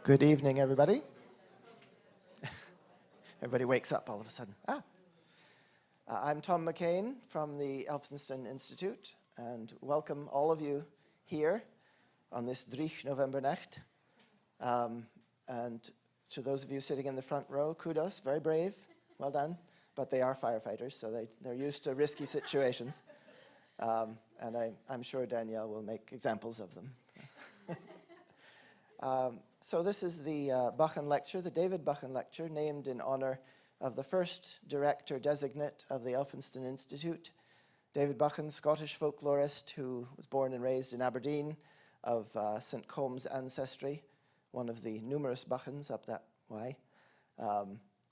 Good evening, everybody. Everybody wakes up all of a sudden. I'm Tom McCain from the Elphinstone Institute, and welcome all of you here on this 3 November Nacht. And to those of you sitting in the front row, kudos, very brave, well done. But they are firefighters, so they're used to risky situations. And I'm sure Danielle will make examples of them. So this is the Buchan Lecture, the David Buchan Lecture, named in honor of the first director designate of the Elphinstone Institute, David Buchan, Scottish folklorist who was born and raised in Aberdeen, of St. Combs ancestry, one of the numerous Buchans up that way.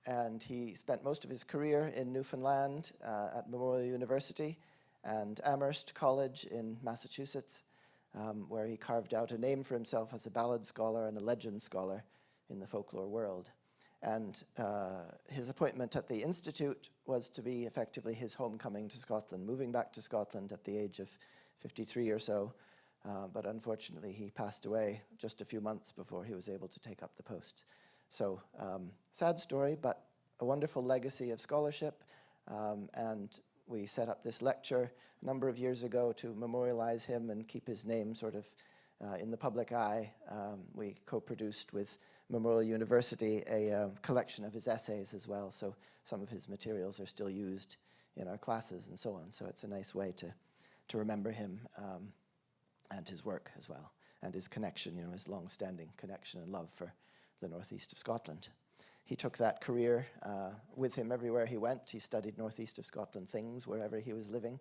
And he spent most of his career in Newfoundland at Memorial University and Amherst College in Massachusetts, where he carved out a name for himself as a ballad scholar and a legend scholar in the folklore world. And his appointment at the Institute was to be effectively his homecoming to Scotland, moving back to Scotland at the age of 53 or so. But unfortunately, he passed away just a few months before he was able to take up the post. So, sad story, but a wonderful legacy of scholarship. And we set up this lecture a number of years ago to memorialize him and keep his name sort of in the public eye. We co-produced with Memorial University a collection of his essays as well, so some of his materials are still used in our classes and so on. So it's a nice way to remember him and his work as well, and his connection, his long-standing connection and love for the northeast of Scotland. He took that career with him everywhere he went. He studied northeast of Scotland things wherever he was living.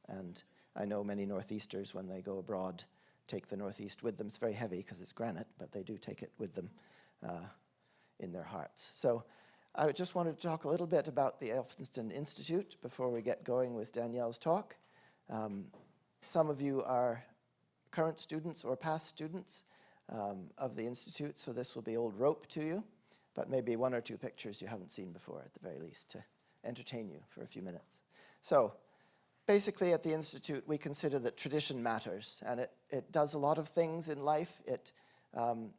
And I know many northeasters, when they go abroad, take the northeast with them. It's very heavy because it's granite, but they do take it with them in their hearts. So I just wanted to talk a little bit about the Elphinstone Institute before we get going with Danielle's talk. Some of you are current students or past students of the Institute, so this will be old rope to you. But maybe one or two pictures you haven't seen before at the very least to entertain you for a few minutes. So basically at the Institute we consider that tradition matters, and it does a lot of things in life. It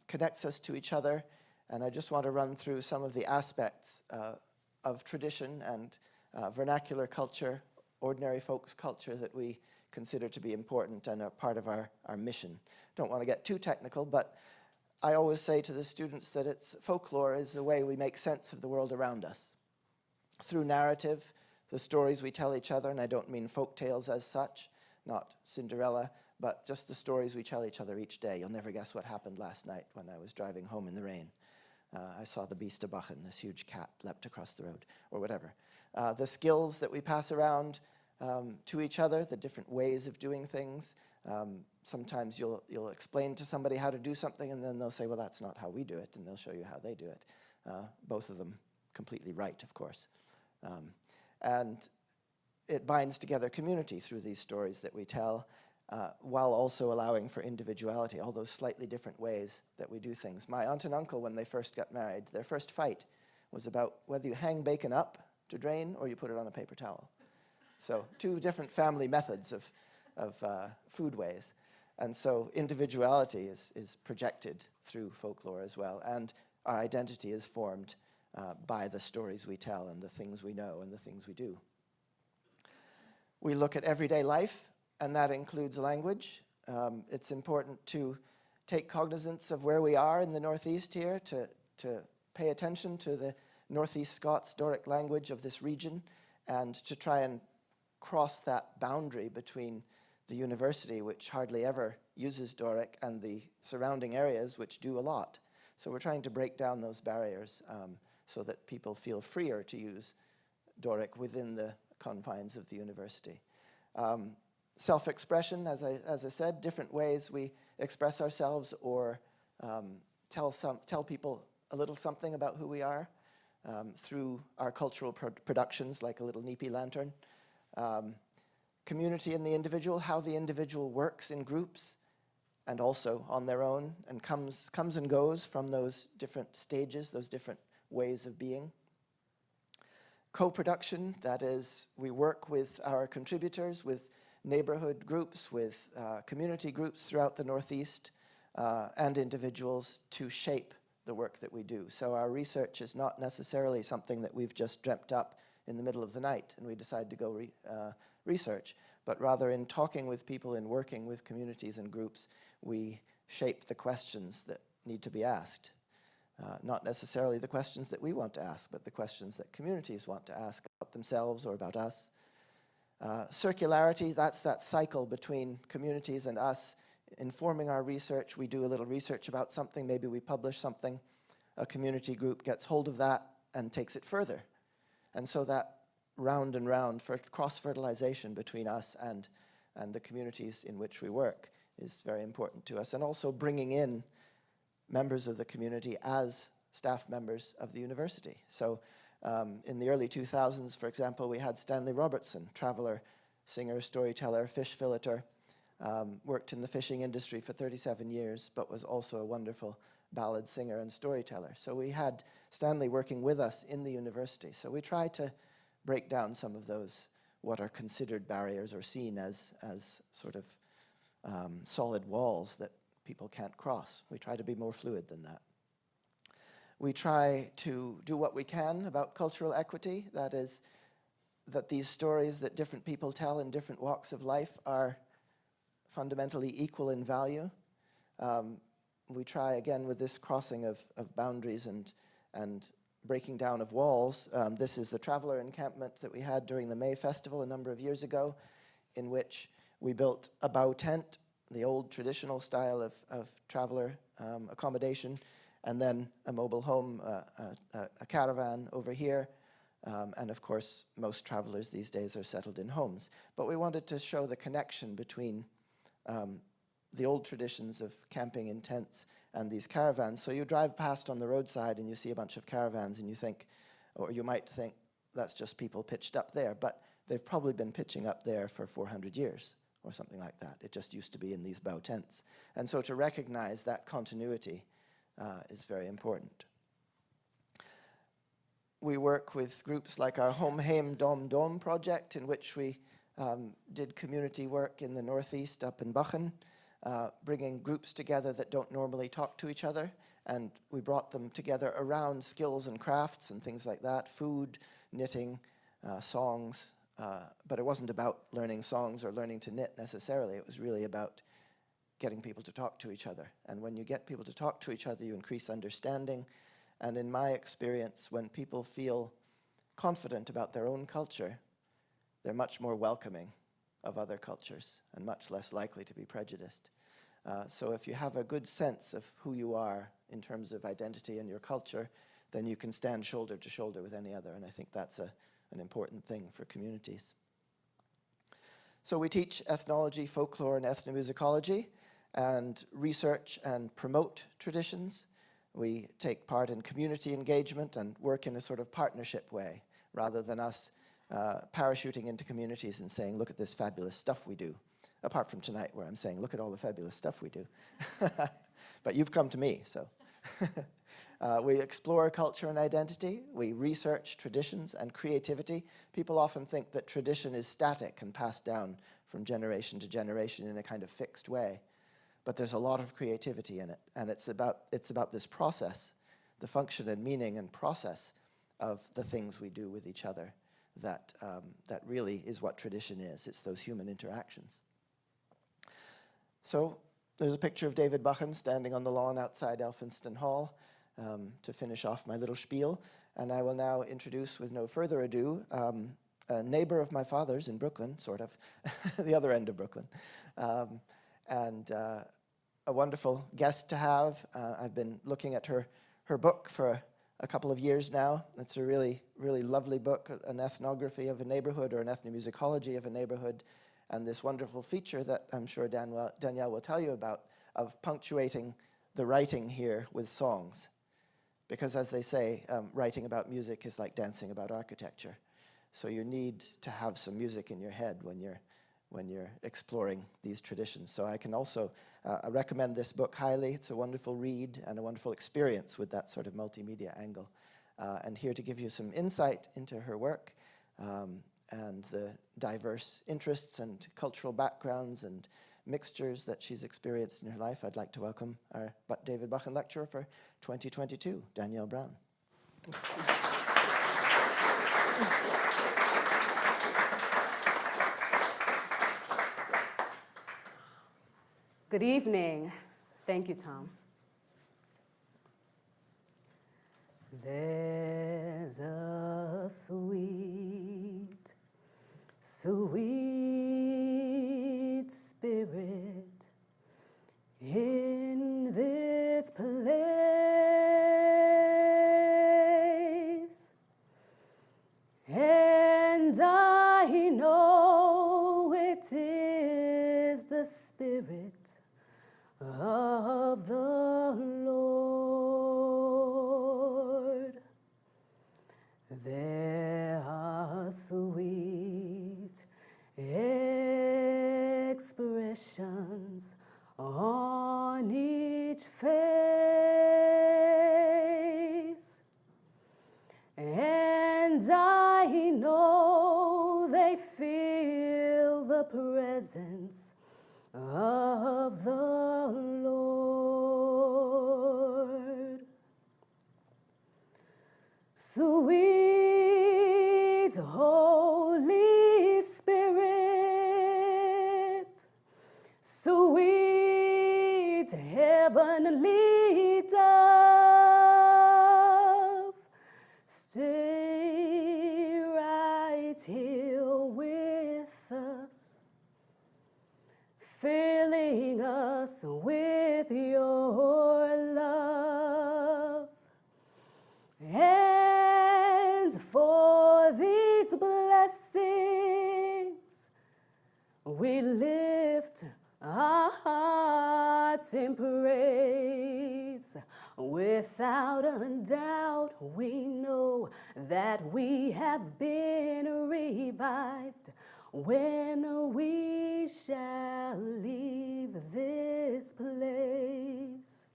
connects us to each other, and I just want to run through some of the aspects of tradition and vernacular culture, ordinary folks' culture that we consider to be important and are part of our mission. Don't want to get too technical, but I always say to the students that folklore is the way we make sense of the world around us. Through narrative, the stories we tell each other, and I don't mean folk tales as such, not Cinderella, but just the stories we tell each other each day. You'll never guess what happened last night when I was driving home in the rain. I saw the beast of Buchan, this huge cat leapt across the road, or whatever. The skills that we pass around to each other, the different ways of doing things. Sometimes you'll explain to somebody how to do something, and then they'll say, well, that's not how we do it, and they'll show you how they do it. Both of them completely right, of course. And it binds together community through these stories that we tell, while also allowing for individuality, all those slightly different ways that we do things. My aunt and uncle, when they first got married, their first fight was about whether you hang bacon up to drain or you put it on a paper towel. So 2 different family methods of food ways. And so individuality is projected through folklore as well, and our identity is formed by the stories we tell and the things we know and the things we do. We look at everyday life, and that includes language. It's important to take cognizance of where we are in the Northeast here, to pay attention to the Northeast Scots Doric language of this region, and to try and cross that boundary between the university, which hardly ever uses Doric, and the surrounding areas, which do a lot. So we're trying to break down those barriers so that people feel freer to use Doric within the confines of the university. Self-expression, as I said, different ways we express ourselves or tell people a little something about who we are through our cultural productions, like a little Neepy lantern. Community in the individual, how the individual works in groups and also on their own, and comes and goes from those different stages, those different ways of being. Co-production, that is, we work with our contributors, with neighborhood groups, with community groups throughout the Northeast, and individuals to shape the work that we do. So our research is not necessarily something that we've just dreamt up in the middle of the night and we decide to go research, but rather in talking with people and working with communities and groups, we shape the questions that need to be asked. Not necessarily the questions that we want to ask, but the questions that communities want to ask about themselves or about us. Circularity, that's that cycle between communities and us informing our research. We do a little research about something, maybe we publish something, a community group gets hold of that and takes it further. And so that round and round for cross-fertilization between us and the communities in which we work is very important to us. And also bringing in members of the community as staff members of the university. So in the early 2000s, for example, we had Stanley Robertson, traveler, singer, storyteller, fish filleter, worked in the fishing industry for 37 years, but was also a wonderful ballad singer and storyteller. So we had Stanley working with us in the university. So we try to break down some of those, what are considered barriers or seen as sort of solid walls that people can't cross. We try to be more fluid than that. We try to do what we can about cultural equity. That is, that these stories that different people tell in different walks of life are fundamentally equal in value. We try, again, with this crossing of boundaries and breaking down of walls. This is the traveler encampment that we had during the May Festival a number of years ago, in which we built a bow tent, the old traditional style of traveler accommodation, and then a mobile home, a caravan over here. And of course, most travelers these days are settled in homes. But we wanted to show the connection between the old traditions of camping in tents and these caravans. So you drive past on the roadside and you see a bunch of caravans and you think, or you might think, that's just people pitched up there. But they've probably been pitching up there for 400 years or something like that. It just used to be in these bow tents. And so to recognize that continuity is very important. We work with groups like our Home Heim Dom Dom project, in which we did community work in the northeast up in Buchan, bringing groups together that don't normally talk to each other, and we brought them together around skills and crafts and things like that, food, knitting, songs, but it wasn't about learning songs or learning to knit necessarily. It was really about getting people to talk to each other. And when you get people to talk to each other, you increase understanding. And in my experience, when people feel confident about their own culture, they're much more welcoming of other cultures and much less likely to be prejudiced. So if you have a good sense of who you are in terms of identity and your culture, then you can stand shoulder to shoulder with any other. And I think that's an important thing for communities. So we teach ethnology, folklore, and ethnomusicology, and research and promote traditions. We take part in community engagement and work in a sort of partnership way, rather than us parachuting into communities and saying, look at this fabulous stuff we do. Apart from tonight, where I'm saying, look at all the fabulous stuff we do. But you've come to me, so. We explore culture and identity. We research traditions and creativity. People often think that tradition is static and passed down from generation to generation in a kind of fixed way. But there's a lot of creativity in it, and it's about this process, the function and meaning and process of the things we do with each other that really is what tradition is. It's those human interactions. So there's a picture of David Buchan standing on the lawn outside Elphinstone Hall to finish off my little spiel, and I will now introduce, with no further ado, a neighbor of my father's in Brooklyn, sort of, the other end of Brooklyn. And a wonderful guest to have. I've been looking at her book for a couple of years now. It's a really, really lovely book, an ethnography of a neighborhood or an ethnomusicology of a neighborhood, and this wonderful feature that I'm sure Danielle will tell you about, of punctuating the writing here with songs. Because as they say, writing about music is like dancing about architecture. So you need to have some music in your head when you're exploring these traditions. So I can also recommend this book highly. It's a wonderful read and a wonderful experience with that sort of multimedia angle. And here to give you some insight into her work and the diverse interests and cultural backgrounds and mixtures that she's experienced in her life, I'd like to welcome our David Buchan Lecturer for 2022, Danielle Brown. Good evening. Thank you, Tom. There's a sweet, sweet spirit in this place, and I know it is the Spirit of the Lord. There are sweet expressions on each face, and I know they feel the presence of the Lord. Sweet Holy Spirit, sweet heavenly dove, stay right here with us, filling us with your love. And for these blessings, we lift our hearts in praise. Without a doubt, we know that we have been revived when we shall leave this place.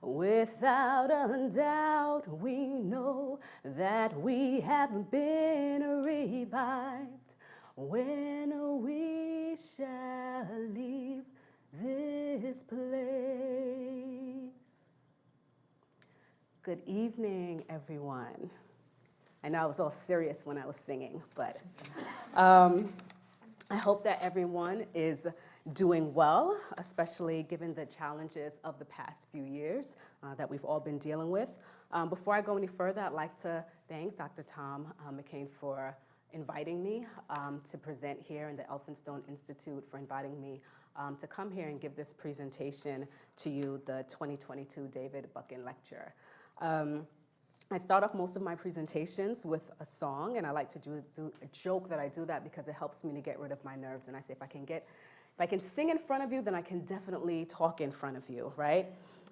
Without a doubt, we know that we have been revived when we shall leave this place. Good evening, everyone. I know I was all serious when I was singing, but I hope that everyone is doing well, especially given the challenges of the past few years that we've all been dealing with. Before I go any further, I'd like to thank Dr. Tom McCain for inviting me to present here in the Elphinstone Institute, for inviting me to come here and give this presentation to you, the 2022 David Buchan Lecture. I start off most of my presentations with a song, and I like to do a joke that I do that because it helps me to get rid of my nerves. And I say, if I can sing in front of you, then I can definitely talk in front of you, right?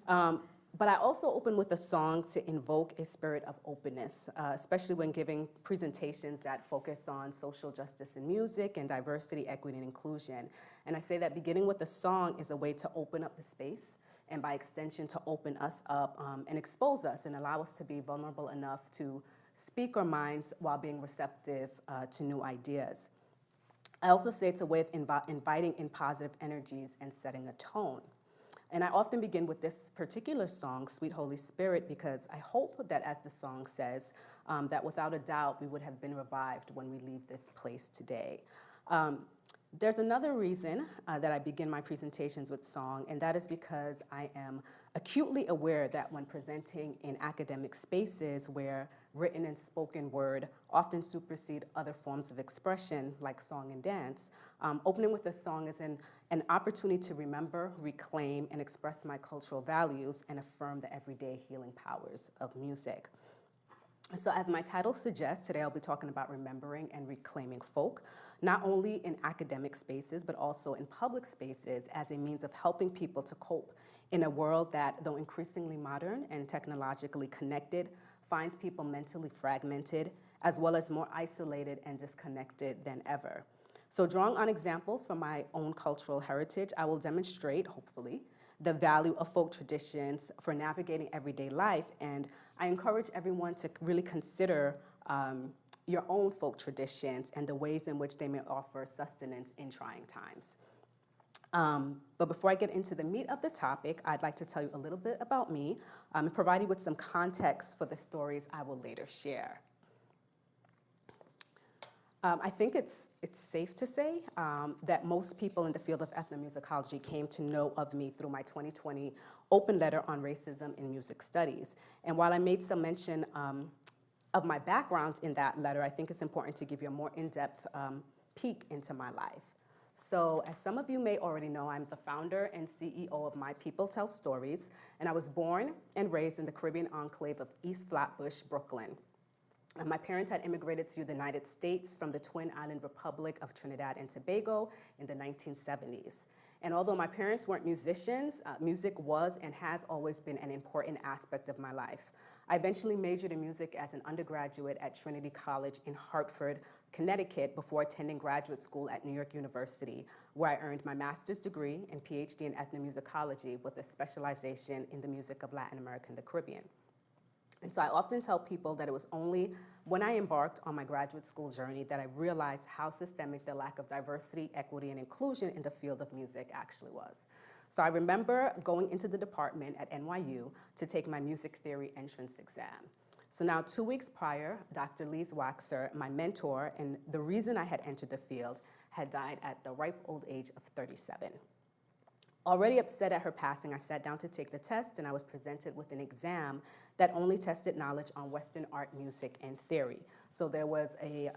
But I also open with a song to invoke a spirit of openness, especially when giving presentations that focus on social justice in music and diversity, equity, and inclusion. And I say that beginning with a song is a way to open up the space, and by extension to open us up and expose us and allow us to be vulnerable enough to speak our minds while being receptive to new ideas. I also say it's a way of inviting in positive energies and setting a tone. And I often begin with this particular song, Sweet Holy Spirit, because I hope that, as the song says, that without a doubt we would have been revived when we leave this place today. There's another reason that I begin my presentations with song, and that is because I am acutely aware that when presenting in academic spaces where written and spoken word often supersede other forms of expression like song and dance, opening with a song is an opportunity to remember, reclaim, and express my cultural values and affirm the everyday healing powers of music. So as my title suggests, today I'll be talking about remembering and reclaiming folk, not only in academic spaces, but also in public spaces as a means of helping people to cope in a world that, though increasingly modern and technologically connected, finds people mentally fragmented, as well as more isolated and disconnected than ever. So drawing on examples from my own cultural heritage, I will demonstrate, hopefully, the value of folk traditions for navigating everyday life, and I encourage everyone to really consider your own folk traditions and the ways in which they may offer sustenance in trying times. But before I get into the meat of the topic, I'd like to tell you a little bit about me and provide you with some context for the stories I will later share. I think it's safe to say that most people in the field of ethnomusicology came to know of me through my 2020 open letter on racism in music studies. And while I made some mention of my background in that letter, I think it's important to give you a more in-depth peek into my life. So as some of you may already know, I'm the founder and CEO of My People Tell Stories, and I was born and raised in the Caribbean enclave of East Flatbush, Brooklyn. And my parents had immigrated to the United States from the Twin Island Republic of Trinidad and Tobago in the 1970s. And although my parents weren't musicians, music was and has always been an important aspect of my life. I eventually majored in music as an undergraduate at Trinity College in Hartford, Connecticut, before attending graduate school at New York University, where I earned my master's degree and PhD in ethnomusicology with a specialization in the music of Latin America and the Caribbean. And so I often tell people that it was only when I embarked on my graduate school journey that I realized how systemic the lack of diversity, equity, and inclusion in the field of music actually was. So I remember going into the department at NYU to take my music theory entrance exam. So now 2 weeks prior, Dr. Lise Waxer, my mentor, and the reason I had entered the field, had died at the ripe old age of 37. Already upset at her passing, I sat down to take the test, and I was presented with an exam that only tested knowledge on Western art, music, and theory. So there was a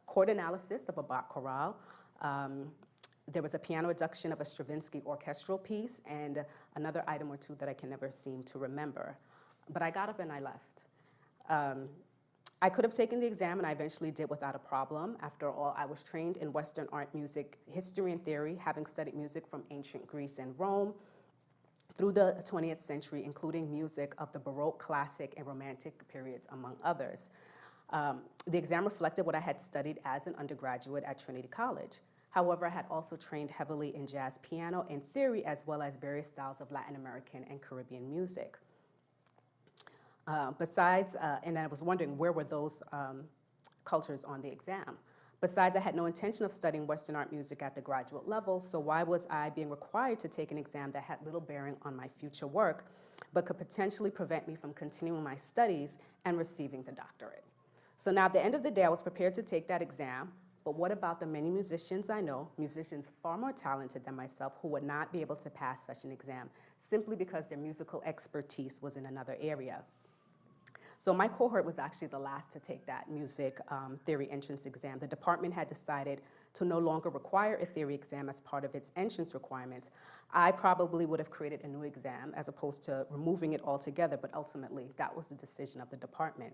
chord analysis of a Bach chorale, there was a piano reduction of a Stravinsky orchestral piece, and another item or two that I can never seem to remember. But I got up and I left. I could have taken the exam, and I eventually did without a problem. After all, I was trained in Western art, music, history, and theory, having studied music from ancient Greece and Rome through the 20th century, including music of the Baroque, Classic, and Romantic periods, among others. The exam reflected what I had studied as an undergraduate at Trinity College. However, I had also trained heavily in jazz piano and theory, as well as various styles of Latin American and Caribbean music. And I was wondering, where were those cultures on the exam? Besides, I had no intention of studying Western art music at the graduate level, so why was I being required to take an exam that had little bearing on my future work, but could potentially prevent me from continuing my studies and receiving the doctorate? So now at the end of the day, I was prepared to take that exam, but what about the many musicians I know, musicians far more talented than myself, who would not be able to pass such an exam simply because their musical expertise was in another area? So my cohort was actually the last to take that music theory entrance exam. The department had decided to no longer require a theory exam as part of its entrance requirements. I probably would have created a new exam as opposed to removing it altogether, but ultimately that was the decision of the department.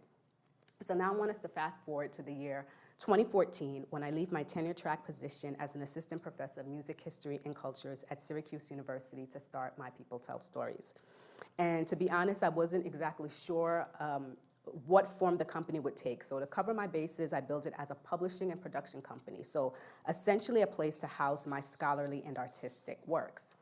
So now I want us to fast forward to the year 2014, when I leave my tenure track position as an assistant professor of music history and cultures at Syracuse University to start My People Tell Stories. And to be honest, I wasn't exactly sure what form the company would take. So to cover my bases, I built it as a publishing and production company. So essentially a place to house my scholarly and artistic works.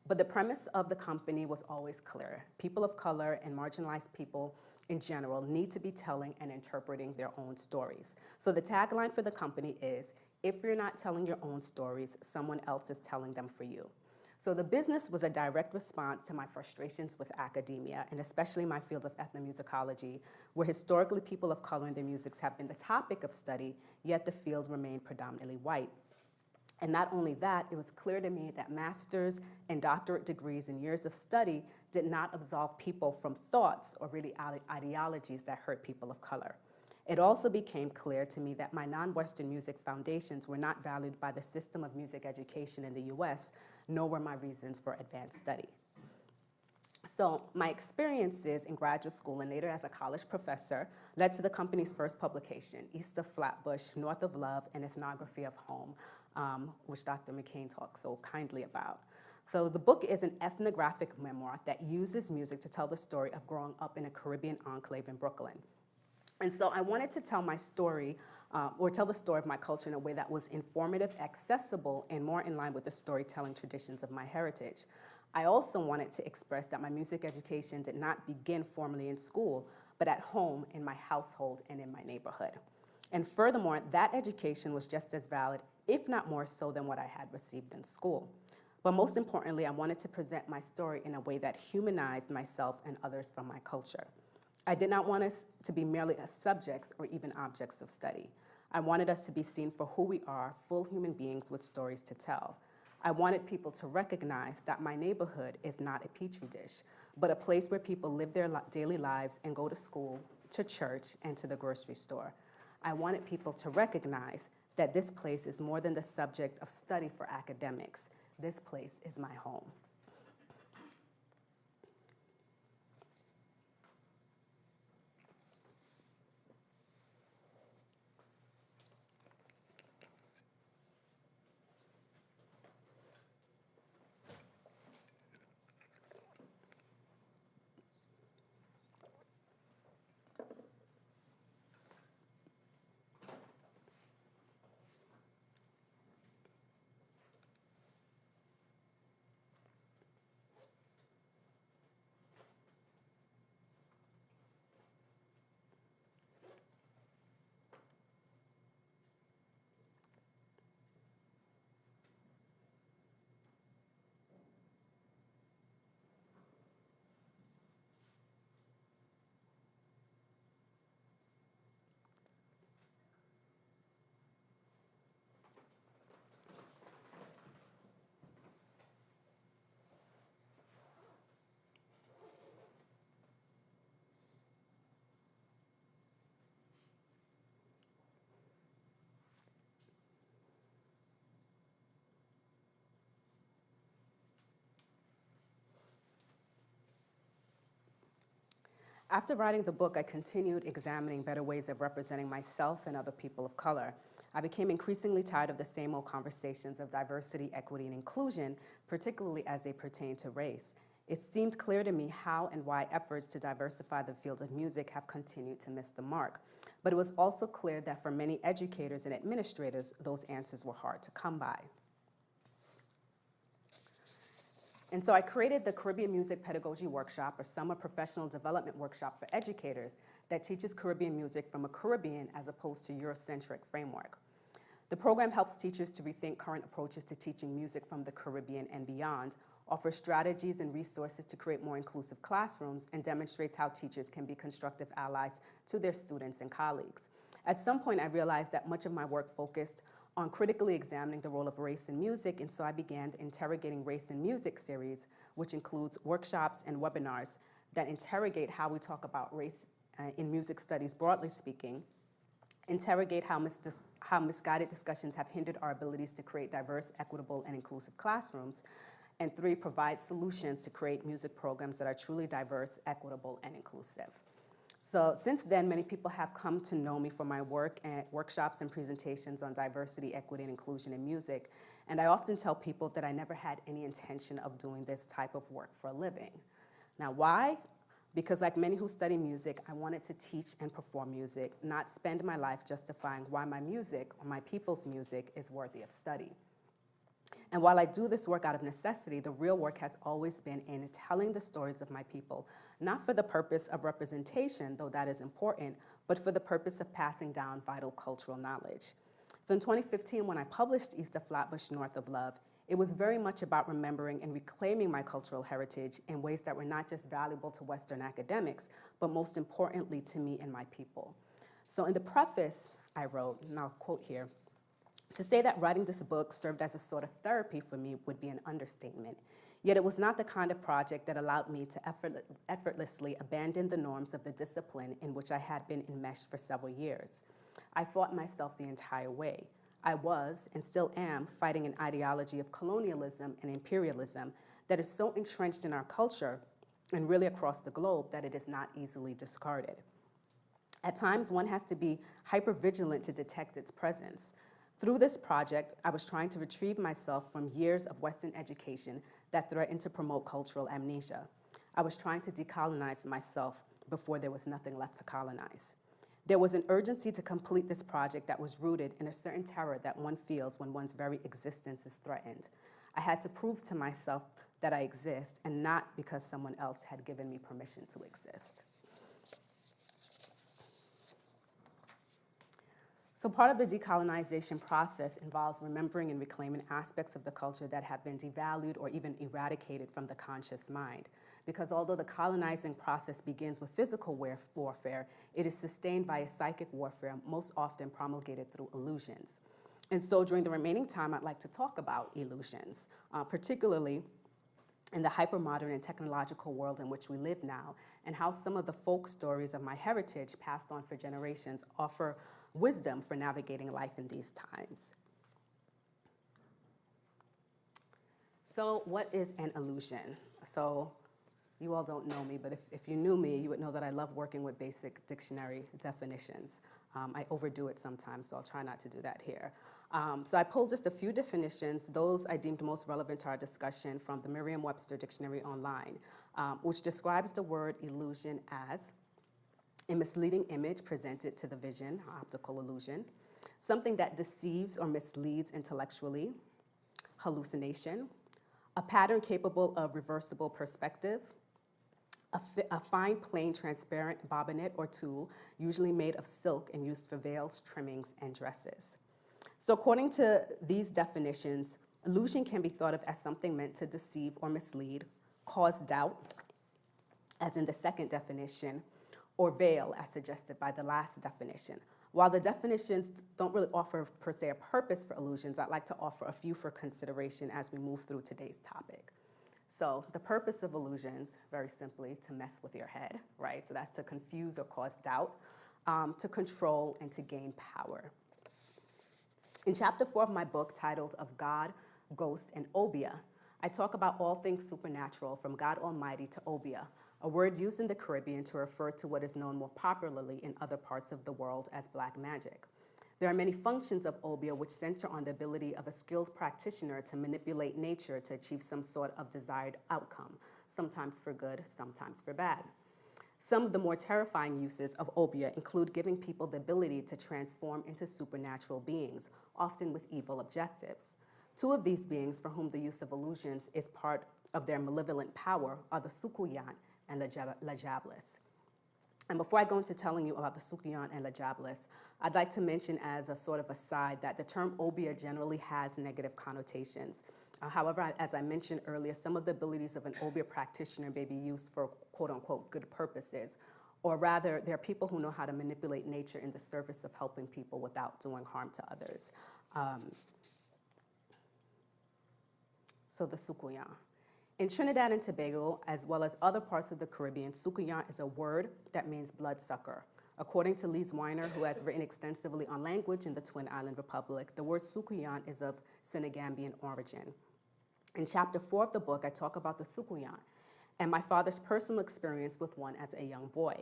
But the premise of the company was always clear. People of color and marginalized people in general need to be telling and interpreting their own stories. So the tagline for the company is, if you're not telling your own stories, someone else is telling them for you. So the business was a direct response to my frustrations with academia, and especially my field of ethnomusicology, where historically people of color and their musics have been the topic of study, yet the field remained predominantly white. And not only that, it was clear to me that master's and doctorate degrees and years of study did not absolve people from thoughts or really ideologies that hurt people of color. It also became clear to me that my non-Western music foundations were not valued by the system of music education in the US, nor were my reasons for advanced study. So my experiences in graduate school and later as a college professor led to the company's first publication, East of Flatbush, North of Love, An Ethnography of Home, which Dr. McCain talks so kindly about. So the book is an ethnographic memoir that uses music to tell the story of growing up in a Caribbean enclave in Brooklyn. And so I wanted to tell my story, or tell the story of my culture in a way that was informative, accessible, and more in line with the storytelling traditions of my heritage. I also wanted to express that my music education did not begin formally in school, but at home, in my household, and in my neighborhood. And furthermore, that education was just as valid if not more so than what I had received in school. But most importantly, I wanted to present my story in a way that humanized myself and others from my culture. I did not want us to be merely as subjects or even objects of study. I wanted us to be seen for who we are, full human beings with stories to tell. I wanted people to recognize that my neighborhood is not a petri dish, but a place where people live their daily lives and go to school, to church, and to the grocery store. I wanted people to recognize that this place is more than the subject of study for academics. This place is my home. After writing the book, I continued examining better ways of representing myself and other people of color. I became increasingly tired of the same old conversations of diversity, equity, and inclusion, particularly as they pertain to race. It seemed clear to me how and why efforts to diversify the field of music have continued to miss the mark. But it was also clear that for many educators and administrators, those answers were hard to come by. And so I created the Caribbean Music Pedagogy Workshop, or Summer Professional Development Workshop for educators that teaches Caribbean music from a Caribbean as opposed to Eurocentric framework. The program helps teachers to rethink current approaches to teaching music from the Caribbean and beyond, offers strategies and resources to create more inclusive classrooms, and demonstrates how teachers can be constructive allies to their students and colleagues. At some point, I realized that much of my work focused on critically examining the role of race in music, and so I began the Interrogating Race in Music series, which includes workshops and webinars that interrogate how we talk about race in music studies, broadly speaking, interrogate how misguided discussions have hindered our abilities to create diverse, equitable, and inclusive classrooms, and 3, provide solutions to create music programs that are truly diverse, equitable, and inclusive. So since then, many people have come to know me for my work at workshops and presentations on diversity, equity, and inclusion in music. And I often tell people that I never had any intention of doing this type of work for a living. Now, why? Because like many who study music, I wanted to teach and perform music, not spend my life justifying why my music or my people's music is worthy of study. And while I do this work out of necessity, the real work has always been in telling the stories of my people, not for the purpose of representation, though that is important, but for the purpose of passing down vital cultural knowledge. So in 2015, when I published East of Flatbush, North of Love, it was very much about remembering and reclaiming my cultural heritage in ways that were not just valuable to Western academics, but most importantly to me and my people. So in the preface I wrote, and I'll quote here, "To say that writing this book served as a sort of therapy for me would be an understatement. Yet it was not the kind of project that allowed me to effortlessly abandon the norms of the discipline in which I had been enmeshed for several years. I fought myself the entire way. I was, and still am, fighting an ideology of colonialism and imperialism that is so entrenched in our culture and really across the globe that it is not easily discarded. At times, one has to be hypervigilant to detect its presence. Through this project, I was trying to retrieve myself from years of Western education that threatened to promote cultural amnesia. I was trying to decolonize myself before there was nothing left to colonize. There was an urgency to complete this project that was rooted in a certain terror that one feels when one's very existence is threatened. I had to prove to myself that I exist, and not because someone else had given me permission to exist." So part of the decolonization process involves remembering and reclaiming aspects of the culture that have been devalued or even eradicated from the conscious mind. Because although the colonizing process begins with physical warfare, it is sustained by a psychic warfare, most often promulgated through illusions. And so during the remaining time, I'd like to talk about illusions, particularly in the hypermodern and technological world in which we live now, and how some of the folk stories of my heritage passed on for generations offer wisdom for navigating life in these times. So what is an illusion? So you all don't know me, but if you knew me, you would know that I love working with basic dictionary definitions. I overdo it sometimes, so I'll try not to do that here. So I pulled just a few definitions, those I deemed most relevant to our discussion from the Merriam-Webster Dictionary online, which describes the word illusion as a misleading image presented to the vision, optical illusion, something that deceives or misleads intellectually, hallucination, a pattern capable of reversible perspective, a fine, plain, transparent bobbinet or tool, usually made of silk and used for veils, trimmings, and dresses. So according to these definitions, illusion can be thought of as something meant to deceive or mislead, cause doubt, as in the second definition, or veil, as suggested by the last definition. While the definitions don't really offer, per se, a purpose for illusions, I'd like to offer a few for consideration as we move through today's topic. So the purpose of illusions, very simply, to mess with your head, right? So that's to confuse or cause doubt, to control, and to gain power. In chapter 4 of my book, titled Of God, Ghost, and Obia, I talk about all things supernatural, from God Almighty to Obia, a word used in the Caribbean to refer to what is known more popularly in other parts of the world as black magic. There are many functions of Obia which center on the ability of a skilled practitioner to manipulate nature to achieve some sort of desired outcome, sometimes for good, sometimes for bad. Some of the more terrifying uses of Obia include giving people the ability to transform into supernatural beings, often with evil objectives. Two of these beings for whom the use of illusions is part of their malevolent power are the Sukuyan and Lajablis. And before I go into telling you about the Sukuyan and Lajablis, I'd like to mention as a sort of aside that the term Obia generally has negative connotations. However, as I mentioned earlier, some of the abilities of an Obia practitioner may be used for quote-unquote good purposes, or rather, there are people who know how to manipulate nature in the service of helping people without doing harm to others. So the Sukuyan. In Trinidad and Tobago, as well as other parts of the Caribbean, Sukuyan is a word that means bloodsucker. According to Lise Weiner, who has written extensively on language in the Twin Island Republic, the word Sukuyan is of Senegambian origin. In chapter 4 of the book, I talk about the Sukuyan and my father's personal experience with one as a young boy.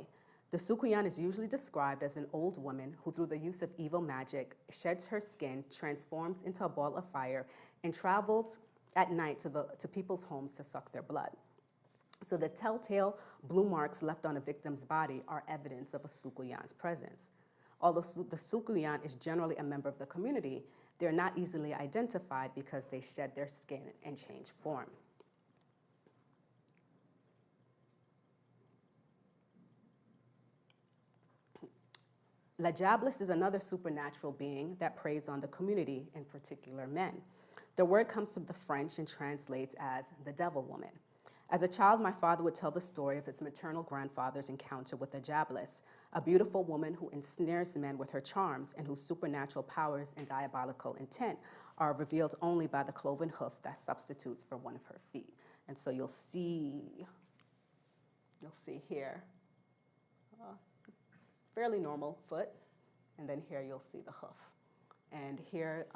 The Sukuyan is usually described as an old woman who, through the use of evil magic, sheds her skin, transforms into a ball of fire, and travels at night to people's homes to suck their blood. So the telltale blue marks left on a victim's body are evidence of a Sukuyan's presence. Although the Sukuyan is generally a member of the community, they're not easily identified because they shed their skin and change form. Lajablis is another supernatural being that preys on the community, in particular men. The word comes from the French and translates as the devil woman. As a child, my father would tell the story of his maternal grandfather's encounter with Lajablis, a beautiful woman who ensnares men with her charms and whose supernatural powers and diabolical intent are revealed only by the cloven hoof that substitutes for one of her feet. And so you'll see here, fairly normal foot, and then here you'll see the hoof. And here,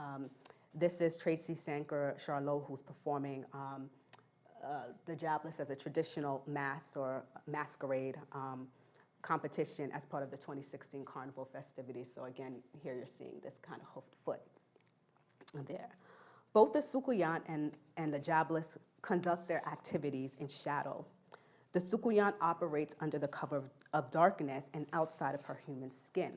this is Tracy Sanker Charlot, who's performing the Lajablis as a traditional mass or masquerade competition as part of the 2016 Carnival festivities. So again, here you're seeing this kind of hoofed foot there. Both the Sukuyan and the Lajablis conduct their activities in shadow. The Sukuyan operates under the cover of darkness and outside of her human skin.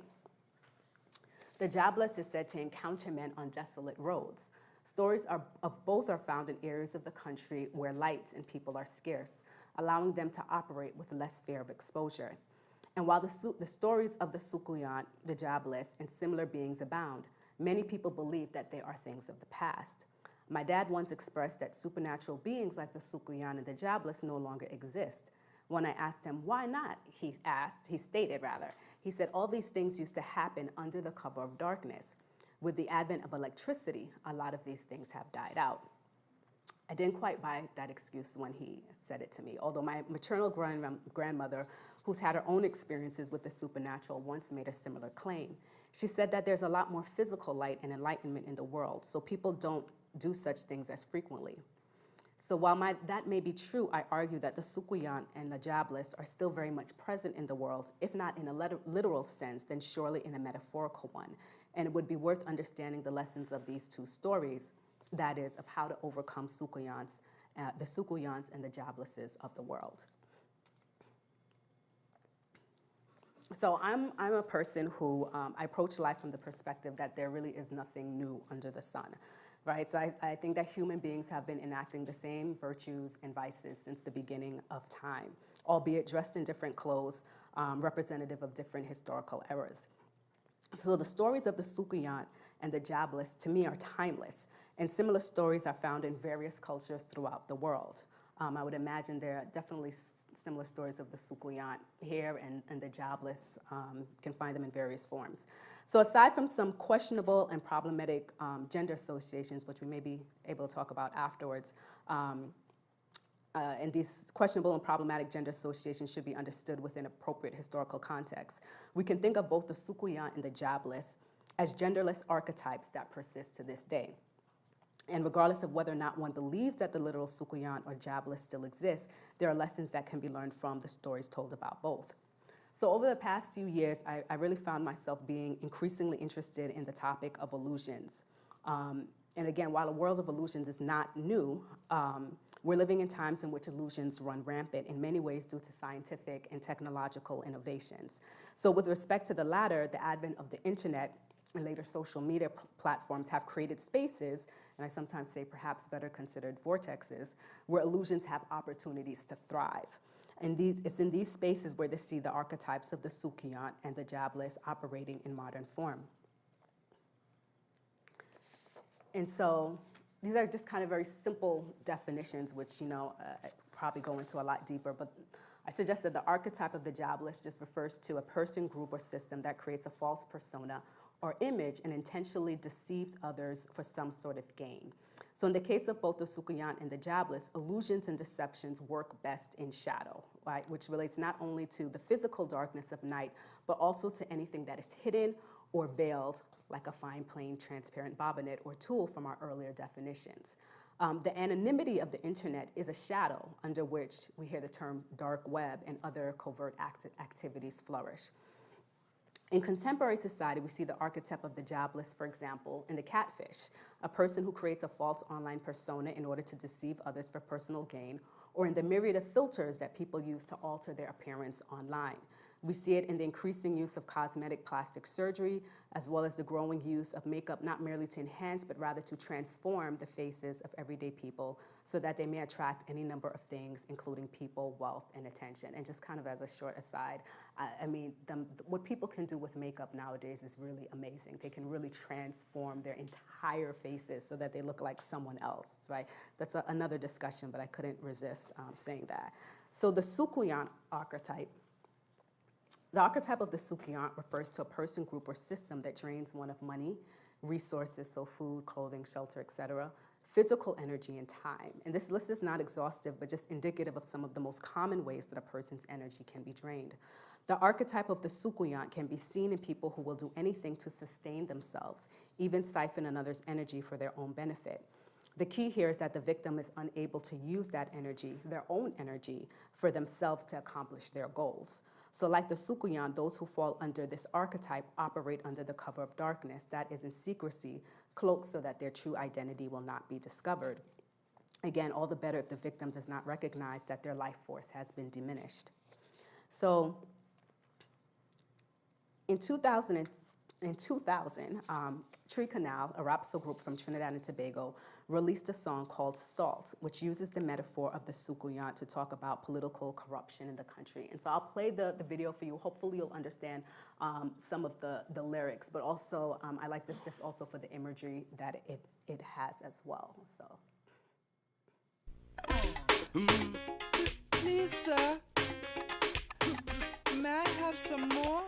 The Lajablis is said to encounter men on desolate roads. Stories of both are found in areas of the country where lights and people are scarce, allowing them to operate with less fear of exposure. And while the stories of the Sukuyant, the Jobless, and similar beings abound, many people believe that they are things of the past. My dad once expressed that supernatural beings like the Sukuyant and the Jobless no longer exist. When I asked him why not, he stated, he said all these things used to happen under the cover of darkness. With the advent of electricity, a lot of these things have died out. I didn't quite buy that excuse when he said it to me, although my maternal grandmother, who's had her own experiences with the supernatural, once made a similar claim. She said that there's a lot more physical light and enlightenment in the world, so people don't do such things as frequently. So while that may be true, I argue that the Sukuyant and the Jobless are still very much present in the world, if not in a literal sense, then surely in a metaphorical one. And it would be worth understanding the lessons of these two stories, that is, of how to overcome the Sukuyants and the Joblesses of the world. So I'm a person who I approach life from the perspective that there really is nothing new under the sun, right? So I think that human beings have been enacting the same virtues and vices since the beginning of time, albeit dressed in different clothes, representative of different historical eras. So the stories of the Sukuyant and the Jobless, to me, are timeless, and similar stories are found in various cultures throughout the world. I would imagine there are definitely similar stories of the Sukuyant here, and the Jobless, can find them in various forms. So aside from some questionable and problematic gender associations, which we may be able to talk about afterwards, and these questionable and problematic gender associations should be understood within appropriate historical context, we can think of both the Sukuyant and the Jobless as genderless archetypes that persist to this day. And regardless of whether or not one believes that the literal Sukuyant or Jobless still exists, there are lessons that can be learned from the stories told about both. So over the past few years, I really found myself being increasingly interested in the topic of illusions. And again, while the world of illusions is not new, we're living in times in which illusions run rampant in many ways due to scientific and technological innovations. So with respect to the latter, the advent of the internet and later social media platforms have created spaces, and I sometimes say perhaps better considered vortexes, where illusions have opportunities to thrive. And it's in these spaces where they see the archetypes of the Sukuyant and the Jobless operating in modern form. And so these are just kind of very simple definitions, which, probably go into a lot deeper, but I suggest that the archetype of the Jobless just refers to a person, group, or system that creates a false persona or image and intentionally deceives others for some sort of gain. So in the case of both the Sukuyant and the Jobless, illusions and deceptions work best in shadow, right? Which relates not only to the physical darkness of night, but also to anything that is hidden or veiled, like a fine, plain, transparent bobbinet or tool from our earlier definitions. The anonymity of the internet is a shadow under which we hear the term dark web and other covert activities flourish. In contemporary society, we see the archetype of the Jobless, for example, in the catfish, a person who creates a false online persona in order to deceive others for personal gain, or in the myriad of filters that people use to alter their appearance online. We see it in the increasing use of cosmetic plastic surgery, as well as the growing use of makeup not merely to enhance, but rather to transform the faces of everyday people so that they may attract any number of things, including people, wealth, and attention. And just kind of as a short aside, what people can do with makeup nowadays is really amazing. They can really transform their entire faces so that they look like someone else, right? That's another discussion, but I couldn't resist saying that. So the Sukuyant archetype, the archetype of the Sukuyant refers to a person, group, or system that drains one of money, resources, so food, clothing, shelter, etc., physical energy, and time. And this list is not exhaustive, but just indicative of some of the most common ways that a person's energy can be drained. The archetype of the Sukuyant can be seen in people who will do anything to sustain themselves, even siphon another's energy for their own benefit. The key here is that the victim is unable to use that energy, their own energy, for themselves to accomplish their goals. So like the Sukuyant, those who fall under this archetype operate under the cover of darkness, that is in secrecy, cloaked so that their true identity will not be discovered. Again, all the better if the victim does not recognize that their life force has been diminished. So in 2000, in 2000, Tree Canal, a rap soul group from Trinidad and Tobago, released a song called Salt, which uses the metaphor of the Sukuyant to talk about political corruption in the country. And so I'll play the video for you. Hopefully you'll understand some of the lyrics, but also I like this just also for the imagery that it has as well. So. Please, sir, may I have some more?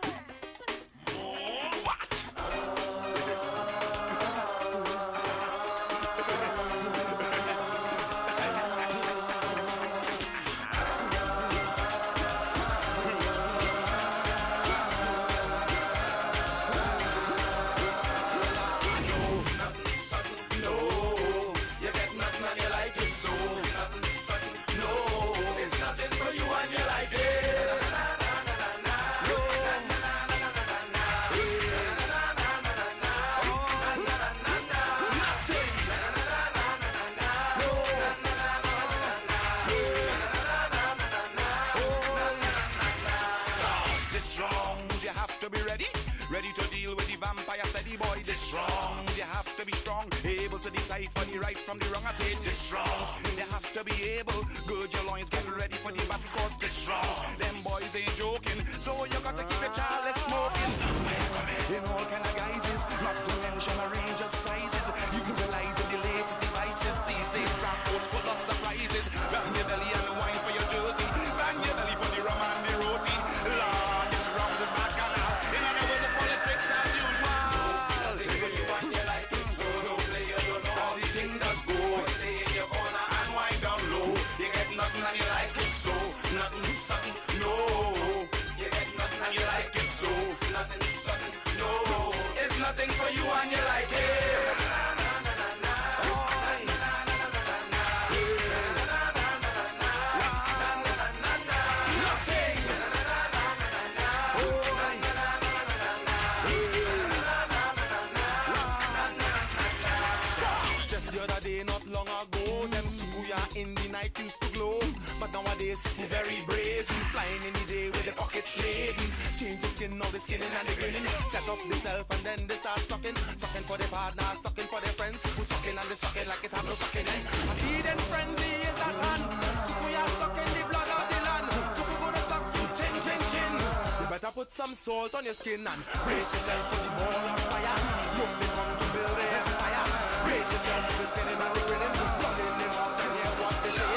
Very brazen, flying any day with the pockets laden. Change the skin, all the skinning and the grinning. Set up the self and then they start sucking. Sucking for the partner, sucking for their friends. Who sucking and they sucking like it have no sucking end. And hidden frenzy is at hand. So we are sucking the blood of the land. So we gonna suck you chin, chin, chin. You better put some salt on your skin and brace yourself for the ball of fire. You've been come to build the empire. Brace yourself for the skinning and the grinning. Blood in the mouth and hear what they say.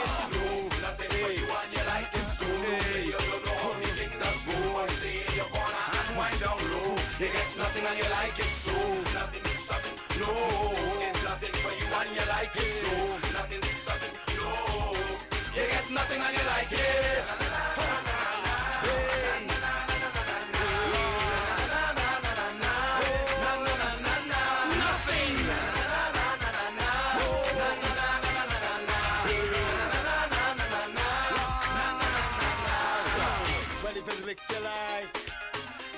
You get nothing and you like it so. Nothing is something, no. It's nothing for you and you like it so. Nothing is something, no. You get nothing and you like it. Nothing. 25 licks you like.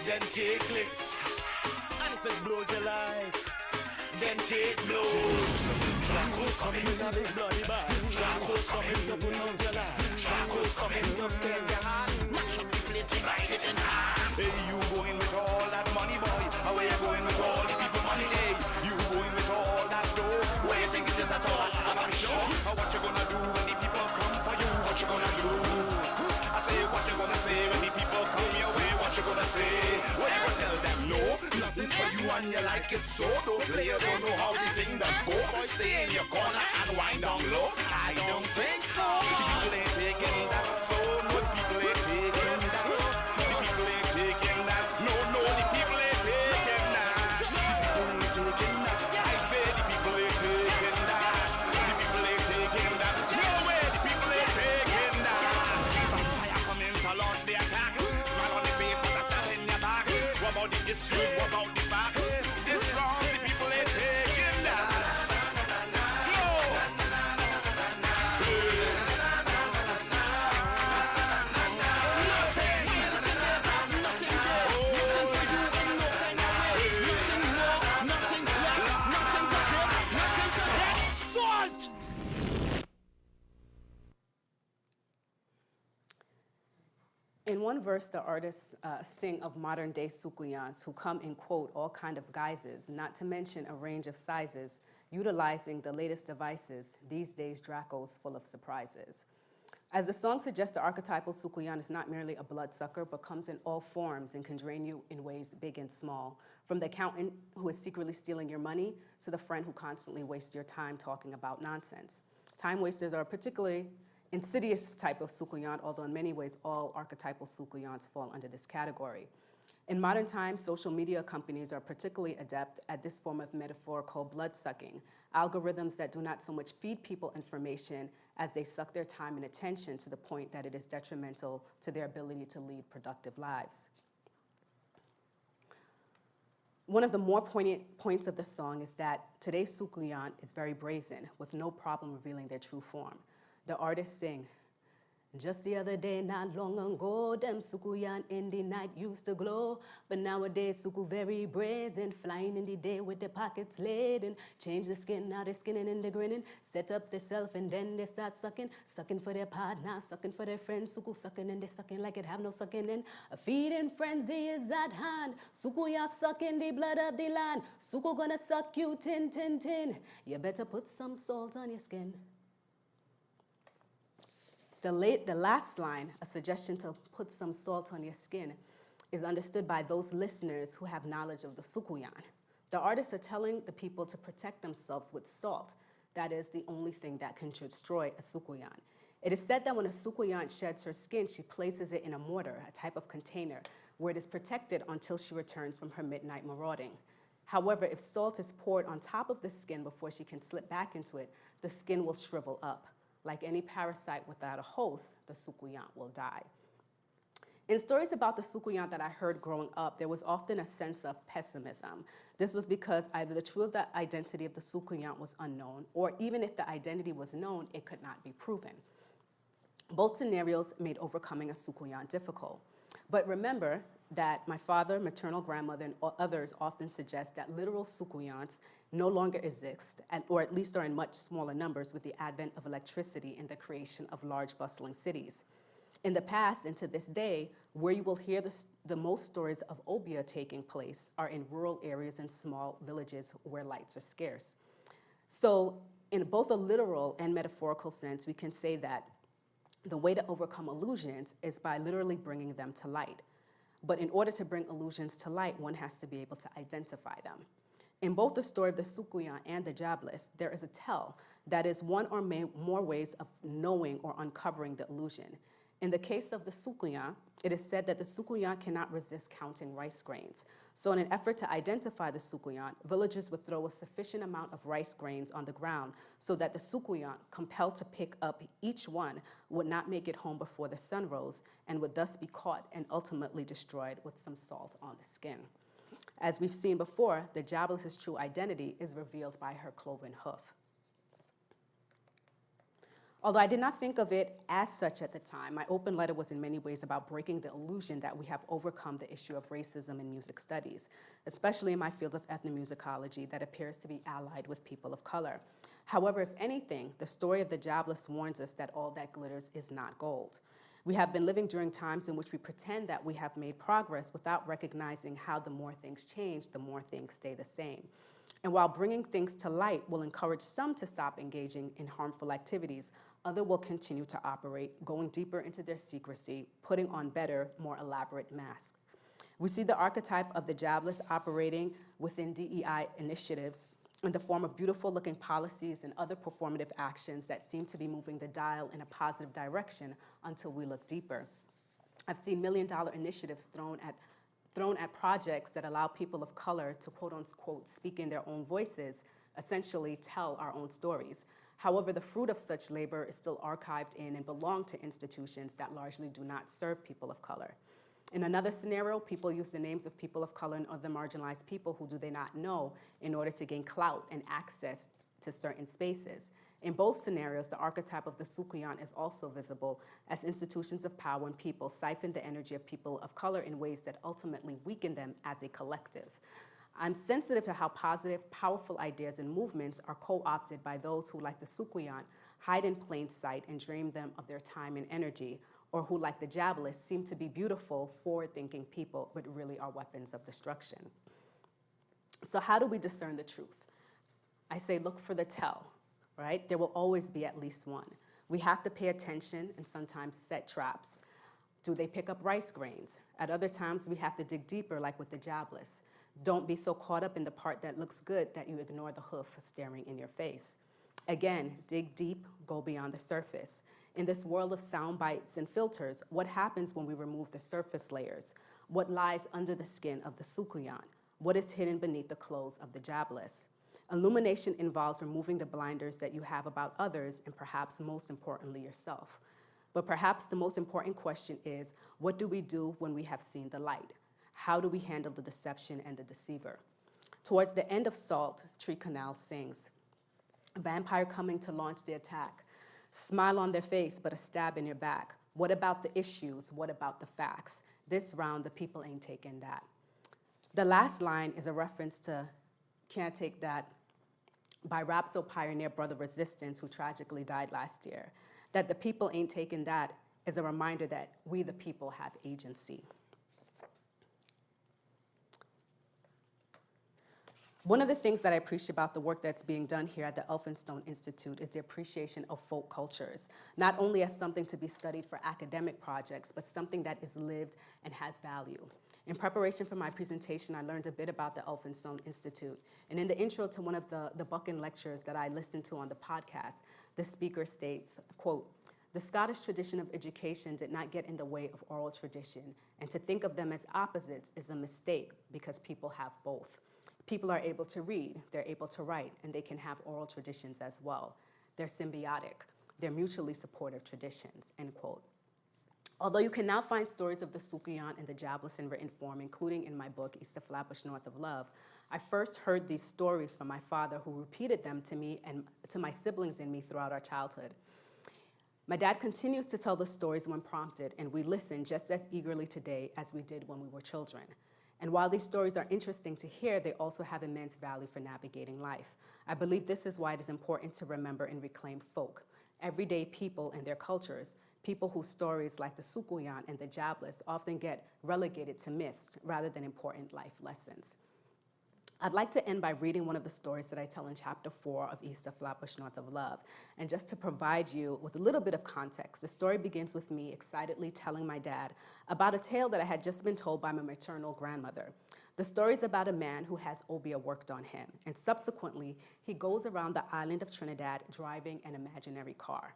Then take licks, and if it blows you like, then take blows. Draco's coming in a big bloody bag. Draco's coming to put out your life. Draco's coming to cleanse your heart. Mash up the place, divide it in half. Hey, you going with all that money, boy? Where you going with all the people money? Hey, you going with all that dough? Where you think it is at all? I'm sure. What you gonna do when the people come for you? What you gonna do? I say, what you gonna say when the people come your way? What you gonna say? What you gonna tell them? No, nothing for you and you like it so. Don't play, you don't know how the thing does go. Boy, stay in your corner and wind down low. I don't think so. The people ain't taking that. So no, the people ain't taking that. The people ain't taking that. No, the people ain't taking that. The people ain't taking that. I say the people ain't taking that. The people ain't taking that. No way, the people ain't taking that. Vampire come in to launch the attack. Smile on the face, but I stab in your back. What about the issues? What about the facts? This wrong, the people ain't taking that. No. In one verse, the artists sing of modern-day Sukuyans who come in, quote, all kind of guises, not to mention a range of sizes, utilizing the latest devices, these days Draco's full of surprises. As the song suggests, the archetypal Sukuyan is not merely a bloodsucker, but comes in all forms and can drain you in ways big and small, from the accountant who is secretly stealing your money to the friend who constantly wastes your time talking about nonsense. Time wasters are a particularly insidious type of Sukuyan, although in many ways all archetypal Sukuyans fall under this category. In modern times, social media companies are particularly adept at this form of metaphorical blood-sucking, algorithms that do not so much feed people information as they suck their time and attention to the point that it is detrimental to their ability to lead productive lives. One of the more poignant points of the song is that today's Sukuyan is very brazen, with no problem revealing their true form. The artists sing, just the other day, not long ago, them Sukuyan in the night used to glow. But nowadays, Suku very brazen, flying in the day with their pockets laden. Change the skin, now they're skinning and they're grinning. Set up the self and then they start sucking. Sucking for their partner, sucking for their friends. Suku sucking and they sucking like it have no sucking in. A feeding frenzy is at hand. Sukuya sucking the blood of the land. Suku gonna suck you tin, tin, tin. You better put some salt on your skin. The last line, a suggestion to put some salt on your skin, is understood by those listeners who have knowledge of the Sukuyan. The artists are telling the people to protect themselves with salt. That is the only thing that can destroy a Sukuyan. It is said that when a Sukuyan sheds her skin, she places it in a mortar, a type of container, where it is protected until she returns from her midnight marauding. However, if salt is poured on top of the skin before she can slip back into it, the skin will shrivel up. Like any parasite without a host, the Sukuyan will die. In stories about the Sukuyan that I heard growing up, there was often a sense of pessimism. This was because either the true identity of the Sukuyan was unknown, or even if the identity was known, it could not be proven. Both scenarios made overcoming a Sukuyan difficult. But remember that my father, maternal grandmother, and others often suggest that literal Sukuyans no longer exist, or at least are in much smaller numbers with the advent of electricity and the creation of large bustling cities. In the past and to this day, where you will hear the most stories of obia taking place are in rural areas and small villages where lights are scarce. So in both a literal and metaphorical sense, we can say that the way to overcome illusions is by literally bringing them to light. But in order to bring illusions to light, one has to be able to identify them. In both the story of the Sukuyan and the jobless, there is a tell, that is one or more ways of knowing or uncovering the illusion. In the case of the Sukuyan, it is said that the Sukuyan cannot resist counting rice grains. So in an effort to identify the Sukuyan, villagers would throw a sufficient amount of rice grains on the ground so that the Sukuyan, compelled to pick up each one, would not make it home before the sun rose and would thus be caught and ultimately destroyed with some salt on the skin. As we've seen before, the jobless's true identity is revealed by her cloven hoof. Although I did not think of it as such at the time, my open letter was in many ways about breaking the illusion that we have overcome the issue of racism in music studies, especially in my field of ethnomusicology that appears to be allied with people of color. However, if anything, the story of the jobless warns us that all that glitters is not gold. We have been living during times in which we pretend that we have made progress without recognizing how the more things change, the more things stay the same. And while bringing things to light will encourage some to stop engaging in harmful activities, others will continue to operate, going deeper into their secrecy, putting on better, more elaborate masks. We see the archetype of the jobless operating within DEI initiatives in the form of beautiful-looking policies and other performative actions that seem to be moving the dial in a positive direction until we look deeper. I've seen million-dollar initiatives thrown at projects that allow people of color to quote-unquote speak in their own voices, essentially tell our own stories. However, the fruit of such labor is still archived in and belong to institutions that largely do not serve people of color. In another scenario, people use the names of people of color and other marginalized people who do they not know in order to gain clout and access to certain spaces. In both scenarios, the archetype of the Sukuyan is also visible as institutions of power and people siphon the energy of people of color in ways that ultimately weaken them as a collective. I'm sensitive to how positive, powerful ideas and movements are co-opted by those who, like the Sukuyan, hide in plain sight and drain them of their time and energy, or who, like the Jabalists, seem to be beautiful, forward-thinking people, but really are weapons of destruction. So how do we discern the truth? I say look for the tell, right? There will always be at least one. We have to pay attention and sometimes set traps. Do they pick up rice grains? At other times, we have to dig deeper, like with the Jabalists. Don't be so caught up in the part that looks good that you ignore the hoof staring in your face. Again, dig deep, go beyond the surface. In this world of sound bites and filters, what happens when we remove the surface layers? What lies under the skin of the Sukuyan? What is hidden beneath the clothes of the Jabalist? Illumination involves removing the blinders that you have about others and perhaps most importantly yourself. But perhaps the most important question is, what do we do when we have seen the light? How do we handle the deception and the deceiver? Towards the end of Salt, Tree Canal sings, a vampire coming to launch the attack. Smile on their face, but a stab in your back. What about the issues? What about the facts? This round, the people ain't taking that. The last line is a reference to Can't Take That by Rapso pioneer Brother Resistance, who tragically died last year. That the people ain't taking that is a reminder that we, the people, have agency. One of the things that I appreciate about the work that's being done here at the Elphinstone Institute is the appreciation of folk cultures, not only as something to be studied for academic projects, but something that is lived and has value. In preparation for my presentation, I learned a bit about the Elphinstone Institute. And in the intro to one of the Buchan lectures that I listened to on the podcast, the speaker states, quote, "The Scottish tradition of education did not get in the way of oral tradition, and to think of them as opposites is a mistake because people have both. People are able to read, they're able to write, and they can have oral traditions as well. They're symbiotic, they're mutually supportive traditions," end quote. Although you can now find stories of the Sukuyan and the Jabalist in written form, including in my book, East of Flatbush, North of Love, I first heard these stories from my father, who repeated them to me and to my siblings and me throughout our childhood. My dad continues to tell the stories when prompted, and we listen just as eagerly today as we did when we were children. And while these stories are interesting to hear, they also have immense value for navigating life. I believe this is why it is important to remember and reclaim folk, everyday people and their cultures, people whose stories like the Sukuyan and the Jabalist often get relegated to myths rather than important life lessons. I'd like to end by reading one of the stories that I tell in chapter 4 of East of Flatbush, North of Love. And just to provide you with a little bit of context, the story begins with me excitedly telling my dad about a tale that I had just been told by my maternal grandmother. The story is about a man who has obia worked on him, and subsequently, he goes around the island of Trinidad driving an imaginary car.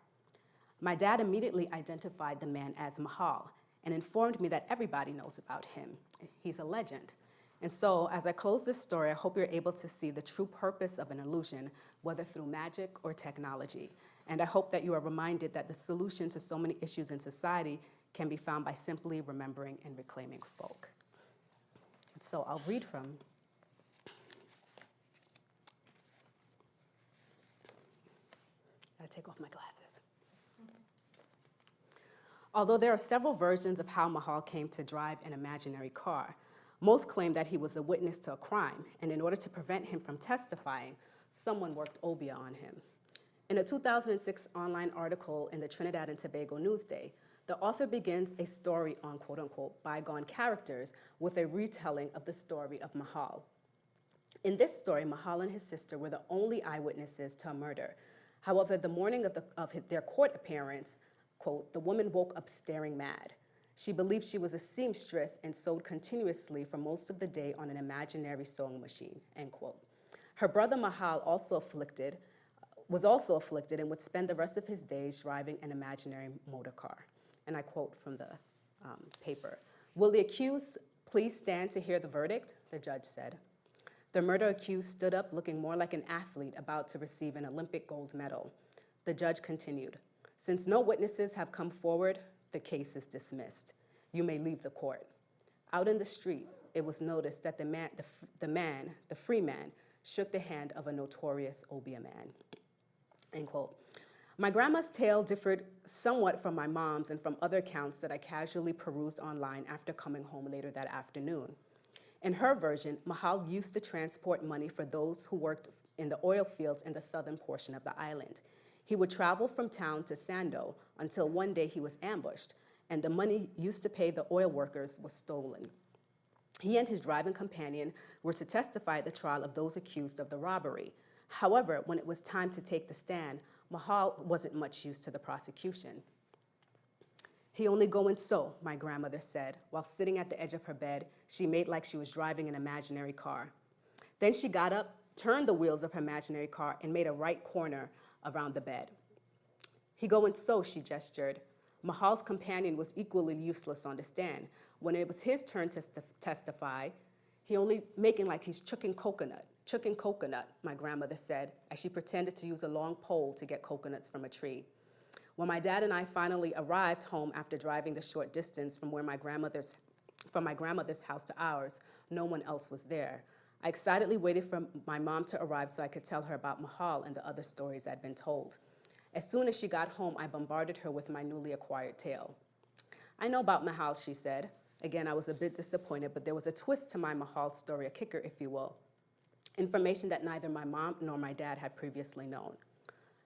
My dad immediately identified the man as Mahal and informed me that everybody knows about him. He's a legend. And so, as I close this story, I hope you're able to see the true purpose of an illusion, whether through magic or technology. And I hope that you are reminded that the solution to so many issues in society can be found by simply remembering and reclaiming folk. So I'll read from gotta take off my glasses. Although there are several versions of how Mahal came to drive an imaginary car, most claim that he was a witness to a crime, and in order to prevent him from testifying, someone worked obia on him. In a 2006 online article in the Trinidad and Tobago Newsday, the author begins a story on quote-unquote bygone characters with a retelling of the story of Mahal. In this story, Mahal and his sister were the only eyewitnesses to a murder. However, the morning of their court appearance, quote, "The woman woke up staring mad. She believed she was a seamstress and sewed continuously for most of the day on an imaginary sewing machine," end quote. Her brother Mahal was also afflicted and would spend the rest of his days driving an imaginary motor car. And I quote from the paper, "Will the accused please stand to hear the verdict?" the judge said. The murder accused stood up looking more like an athlete about to receive an Olympic gold medal. The judge continued, "Since no witnesses have come forward, the case is dismissed. You may leave the court." Out in the street, it was noticed that the free man, shook the hand of a notorious obia man, end quote. My grandma's tale differed somewhat from my mom's and from other accounts that I casually perused online after coming home later that afternoon. In her version, Mahal used to transport money for those who worked in the oil fields in the southern portion of the island. He would travel from town to Sando until one day he was ambushed, and the money used to pay the oil workers was stolen. He and his driving companion were to testify at the trial of those accused of the robbery. However, when it was time to take the stand, Mahal wasn't much use to the prosecution. "He only going so," my grandmother said. While sitting at the edge of her bed, she made like she was driving an imaginary car. Then she got up, turned the wheels of her imaginary car, and made a right corner around the bed. "He going so," she gestured. Mahal's companion was equally useless on the stand. When it was his turn to testify, he only making like he's chucking coconut, my grandmother said, as she pretended to use a long pole to get coconuts from a tree. When my dad and I finally arrived home after driving the short distance from my grandmother's house to ours, no one else was there. I excitedly waited for my mom to arrive so I could tell her about Mahal and the other stories I'd been told. As soon as she got home, I bombarded her with my newly acquired tale. "I know about Mahal," she said. Again, I was a bit disappointed, but there was a twist to my Mahal story, a kicker, if you will. Information that neither my mom nor my dad had previously known.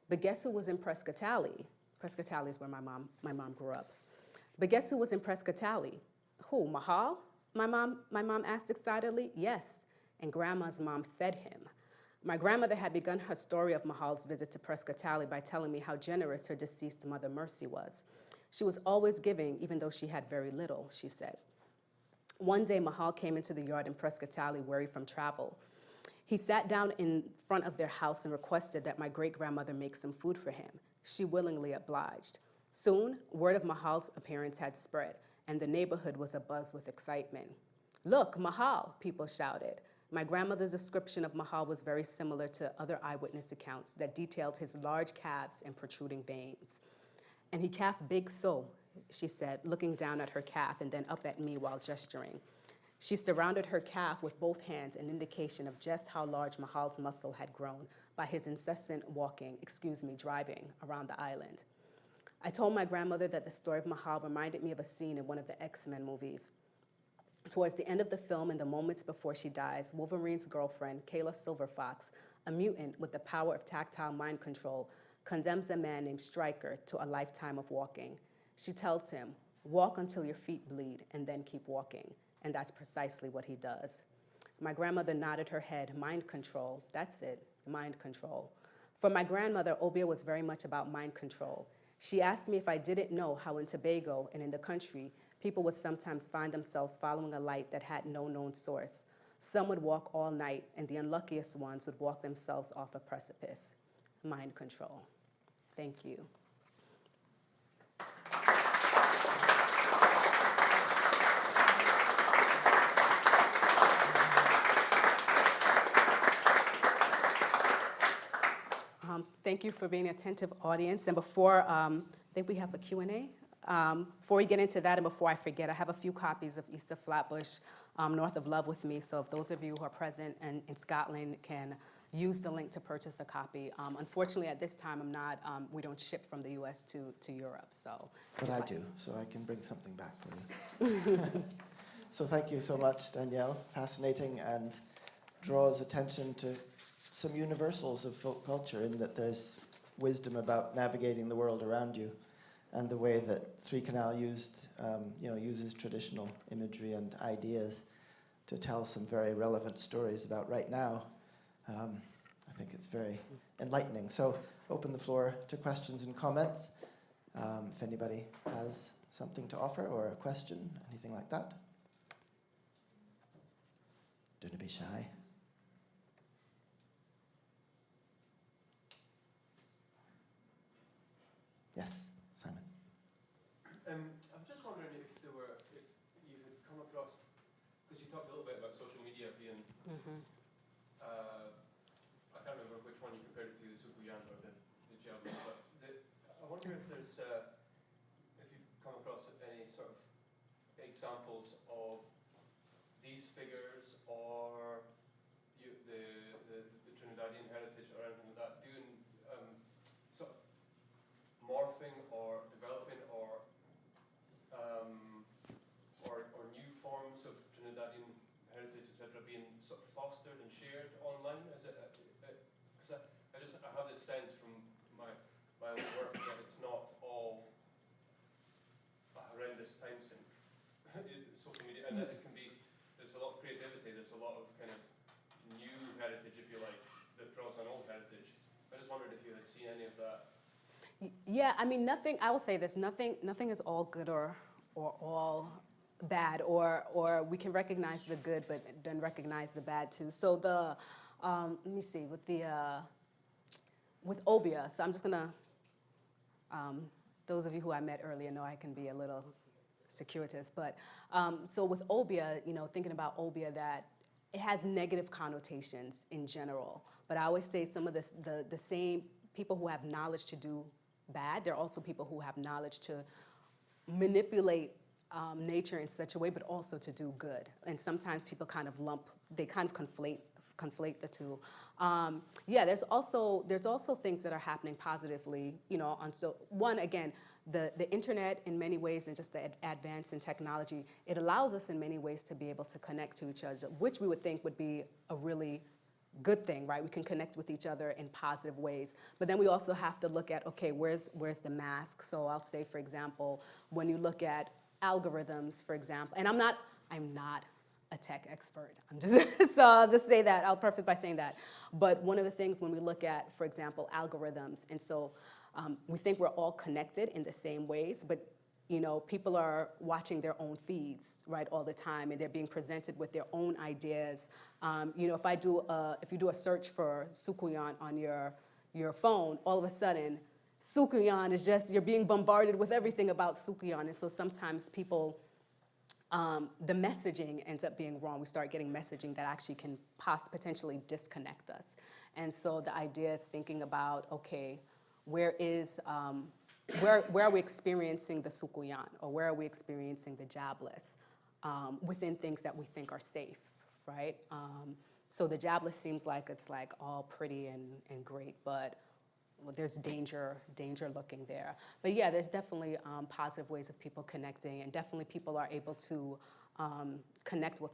But guess who was in Prescott-Alley? Prescott-Alley is where my mom grew up. But guess who was in Prescott-Alley? "Who, Mahal?" my mom asked excitedly. "Yes, and Grandma's mom fed him." My grandmother had begun her story of Mahal's visit to Prescott-Alley by telling me how generous her deceased mother Mercy was. She was always giving, even though she had very little, she said. One day, Mahal came into the yard in Prescott-Alley, weary from travel. He sat down in front of their house and requested that my great-grandmother make some food for him. She willingly obliged. Soon, word of Mahal's appearance had spread, and the neighborhood was abuzz with excitement. "Look, Mahal," people shouted. My grandmother's description of Mahal was very similar to other eyewitness accounts that detailed his large calves and protruding veins. "And he calf big so," she said, looking down at her calf and then up at me while gesturing. She surrounded her calf with both hands, an indication of just how large Mahal's muscle had grown by his incessant driving around the island. I told my grandmother that the story of Mahal reminded me of a scene in one of the X-Men movies. Towards the end of the film, in the moments before she dies, Wolverine's girlfriend, Kayla Silverfox, a mutant with the power of tactile mind control, condemns a man named Stryker to a lifetime of walking. She tells him, "Walk until your feet bleed and then keep walking." And that's precisely what he does. My grandmother nodded her head. Mind control, that's it, mind control. For my grandmother, Obia was very much about mind control. She asked me if I didn't know how in Tobago and in the country, people would sometimes find themselves following a light that had no known source. Some would walk all night, and the unluckiest ones would walk themselves off a precipice. Mind control. Thank you. Thank you for being an attentive audience. And before, I think we have a Q&A. Before we get into that and before I forget, I have a few copies of East of Flatbush, North of Love with me. So if those of you who are present in Scotland can use the link to purchase a copy. Unfortunately, at this time, we don't ship from the US to Europe. So, but I do, so I can bring something back for you. So thank you so much, Danielle. Fascinating, and draws attention to some universals of folk culture in that there's wisdom about navigating the world around you, and the way that Three Canal uses traditional imagery and ideas to tell some very relevant stories about right now. I think it's very enlightening. So open the floor to questions and comments. If anybody has something to offer or a question, anything like that. Don't be shy. Yes, Simon. I'm just wondering if you had come across, because you talked a little bit about social media being, I can't remember which one you compared it to, the Buchan or the Javelin, but I wonder if you've come across any sort of examples of these figures or the Trinidadian heritage or anything like that doing sort of morphing or developing or new forms of Trinidadian heritage, etc., being sort of fostered and shared online? Because I have this sense from my own work that it's not all a horrendous and that it can be, there's a lot of creativity, there's a lot of kind of new heritage, if you like, that draws on old heritage. I just wondered if you had seen any of that. Yeah, I mean, nothing, I will say this, nothing is all good or all bad, or we can recognize the good but then recognize the bad too. So let me see, with Obia, so I'm just gonna, those of you who I met earlier know I can be a little circuitous, but so with Obia, thinking about Obia, that it has negative connotations in general, but I always say some of the same people who have knowledge to do bad, there are also people who have knowledge to manipulate nature in such a way, but also to do good. And sometimes people kind of conflate the two. Yeah, there's also things that are happening positively, so one, again, the internet in many ways, and just the advance in technology, it allows us in many ways to be able to connect to each other, which we would think would be a really good thing, right? We can connect with each other in positive ways. But then we also have to look at, okay, where's the mask? So I'll say, for example, when you look at algorithms, for example, and I'm not a tech expert. So I'll just say that, I'll preface by saying that. But one of the things when we look at, for example, algorithms, and so we think we're all connected in the same ways, but people are watching their own feeds, right, all the time, and they're being presented with their own ideas. If you do a search for Sukuyan on your phone, all of a sudden, Sukuyan is just, you're being bombarded with everything about Sukuyan, and so sometimes people, the messaging ends up being wrong. We start getting messaging that actually can potentially disconnect us. And so the idea is thinking about, okay, where are we experiencing the Sukuyan, or where are we experiencing the jobless within things that we think are safe, right? So the jobless seems like it's like all pretty and great, but there's danger looking there. But yeah, there's definitely positive ways of people connecting, and definitely people are able to connect with,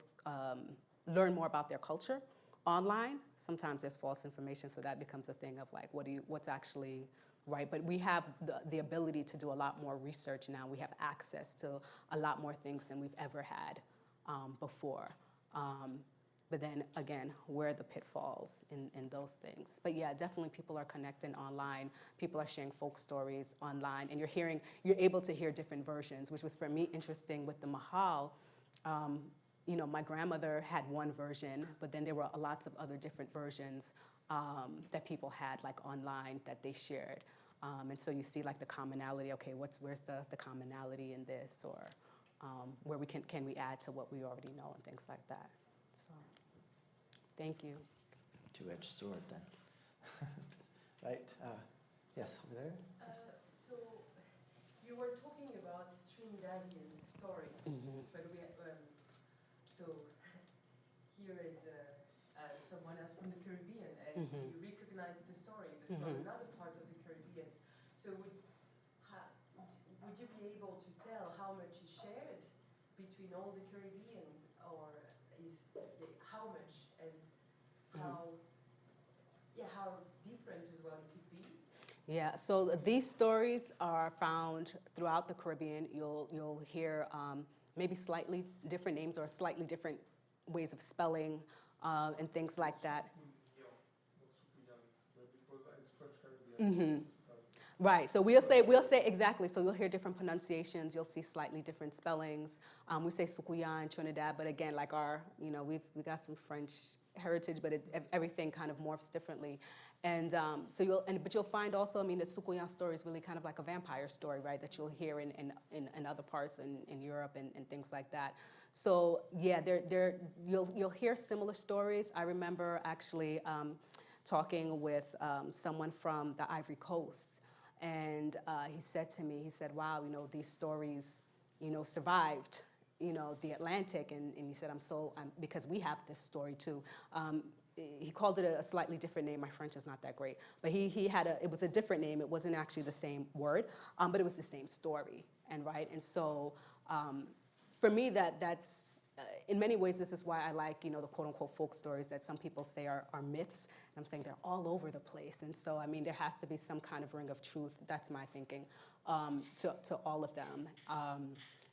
learn more about their culture online. Sometimes there's false information, so that becomes a thing of like, what's actually right? But we have the ability to do a lot more research now. We have access to a lot more things than we've ever had before. But then again, where are the pitfalls in those things? But yeah, definitely people are connecting online. People are sharing folk stories online, and you're able to hear different versions, which was for me interesting with the Mahal. My grandmother had one version, but then there were lots of other different versions that people had like online that they shared. And so you see like the commonality, okay, where's the commonality in this, or where can we add to what we already know, and things like that. So, thank you. Two-edged sword then. Right, yes, over there. Yes. So you were talking about Trinidadian stories, but so here is someone else from the Caribbean, and you recognize the story, but from another part of the Caribbean. So would you be able to tell how much is shared between all the Caribbean, or how much, and how different as well it could be? Yeah, so these stories are found throughout the Caribbean. You'll hear maybe slightly different names or slightly different ways of spelling and things like that. Right, so we'll say exactly, so you'll hear different pronunciations, you'll see slightly different spellings. We say Sukuyan in Trinidad, but again, like we got some French heritage, but everything kind of morphs differently. And but you'll find also, the Sukuyan story is really kind of like a vampire story, right, that you'll hear in other parts in Europe and things like that. So yeah, you'll hear similar stories. I remember actually talking with someone from the Ivory Coast, and he said to me, wow, these stories, survived, the Atlantic, and he said, because we have this story too. He called it a slightly different name. My French is not that great, but it was a different name. It wasn't actually the same word, but it was the same story, and so for me, that's in many ways, this is why I like, the quote-unquote folk stories that some people say are myths. And I'm saying they're all over the place. And so, there has to be some kind of ring of truth. That's my thinking, to all of them.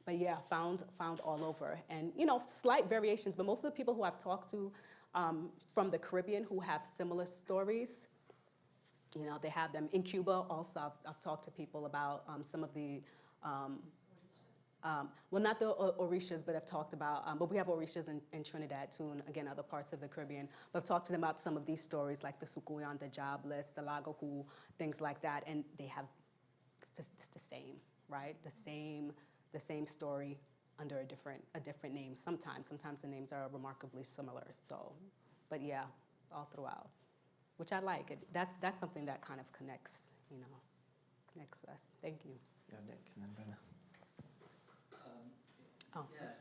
yeah, found all over. And, you know, slight variations, but most of the people who I've talked to from the Caribbean who have similar stories, you know, they have them. In Cuba also, I've talked to people about some of the, well, not the Orishas, but I've talked about, but we have Orishas in Trinidad too, and again, other parts of the Caribbean. But I've talked to them about some of these stories, like the Sukuyan, the Jobless, the Lagahu, things like that, and they have it's the same, right? The same story under a different name. Sometimes the names are remarkably similar. So, but yeah, all throughout, which I like. That's something that kind of connects, you know, connects us. Thank you. Yeah, Nick, and then Brenna. Oh. Yeah,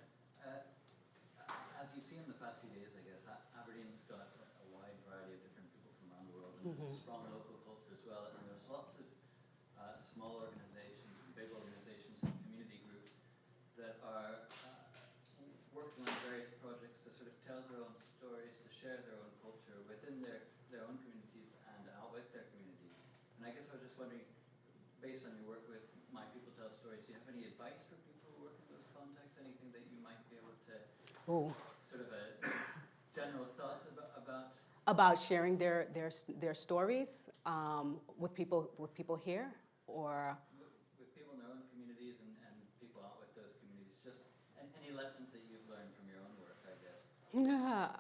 as you've seen in the past few days, I guess, Aberdeen's got a wide variety of different people from around the world and strong local culture as well. And there's lots of small organizations, big organizations, and community groups that are working on various projects to sort of tell their own stories, to share their own culture within their own communities and out with their community. And I guess I was just wondering, based on your work with My People Tell Stories, do you have any advice for people who work in those contexts? Anything that you might be able to, sort of a general thoughts about sharing their stories with people here, or with people in their own communities and people out with those communities? Just any lessons that you've learned from your own work, I guess. Yeah.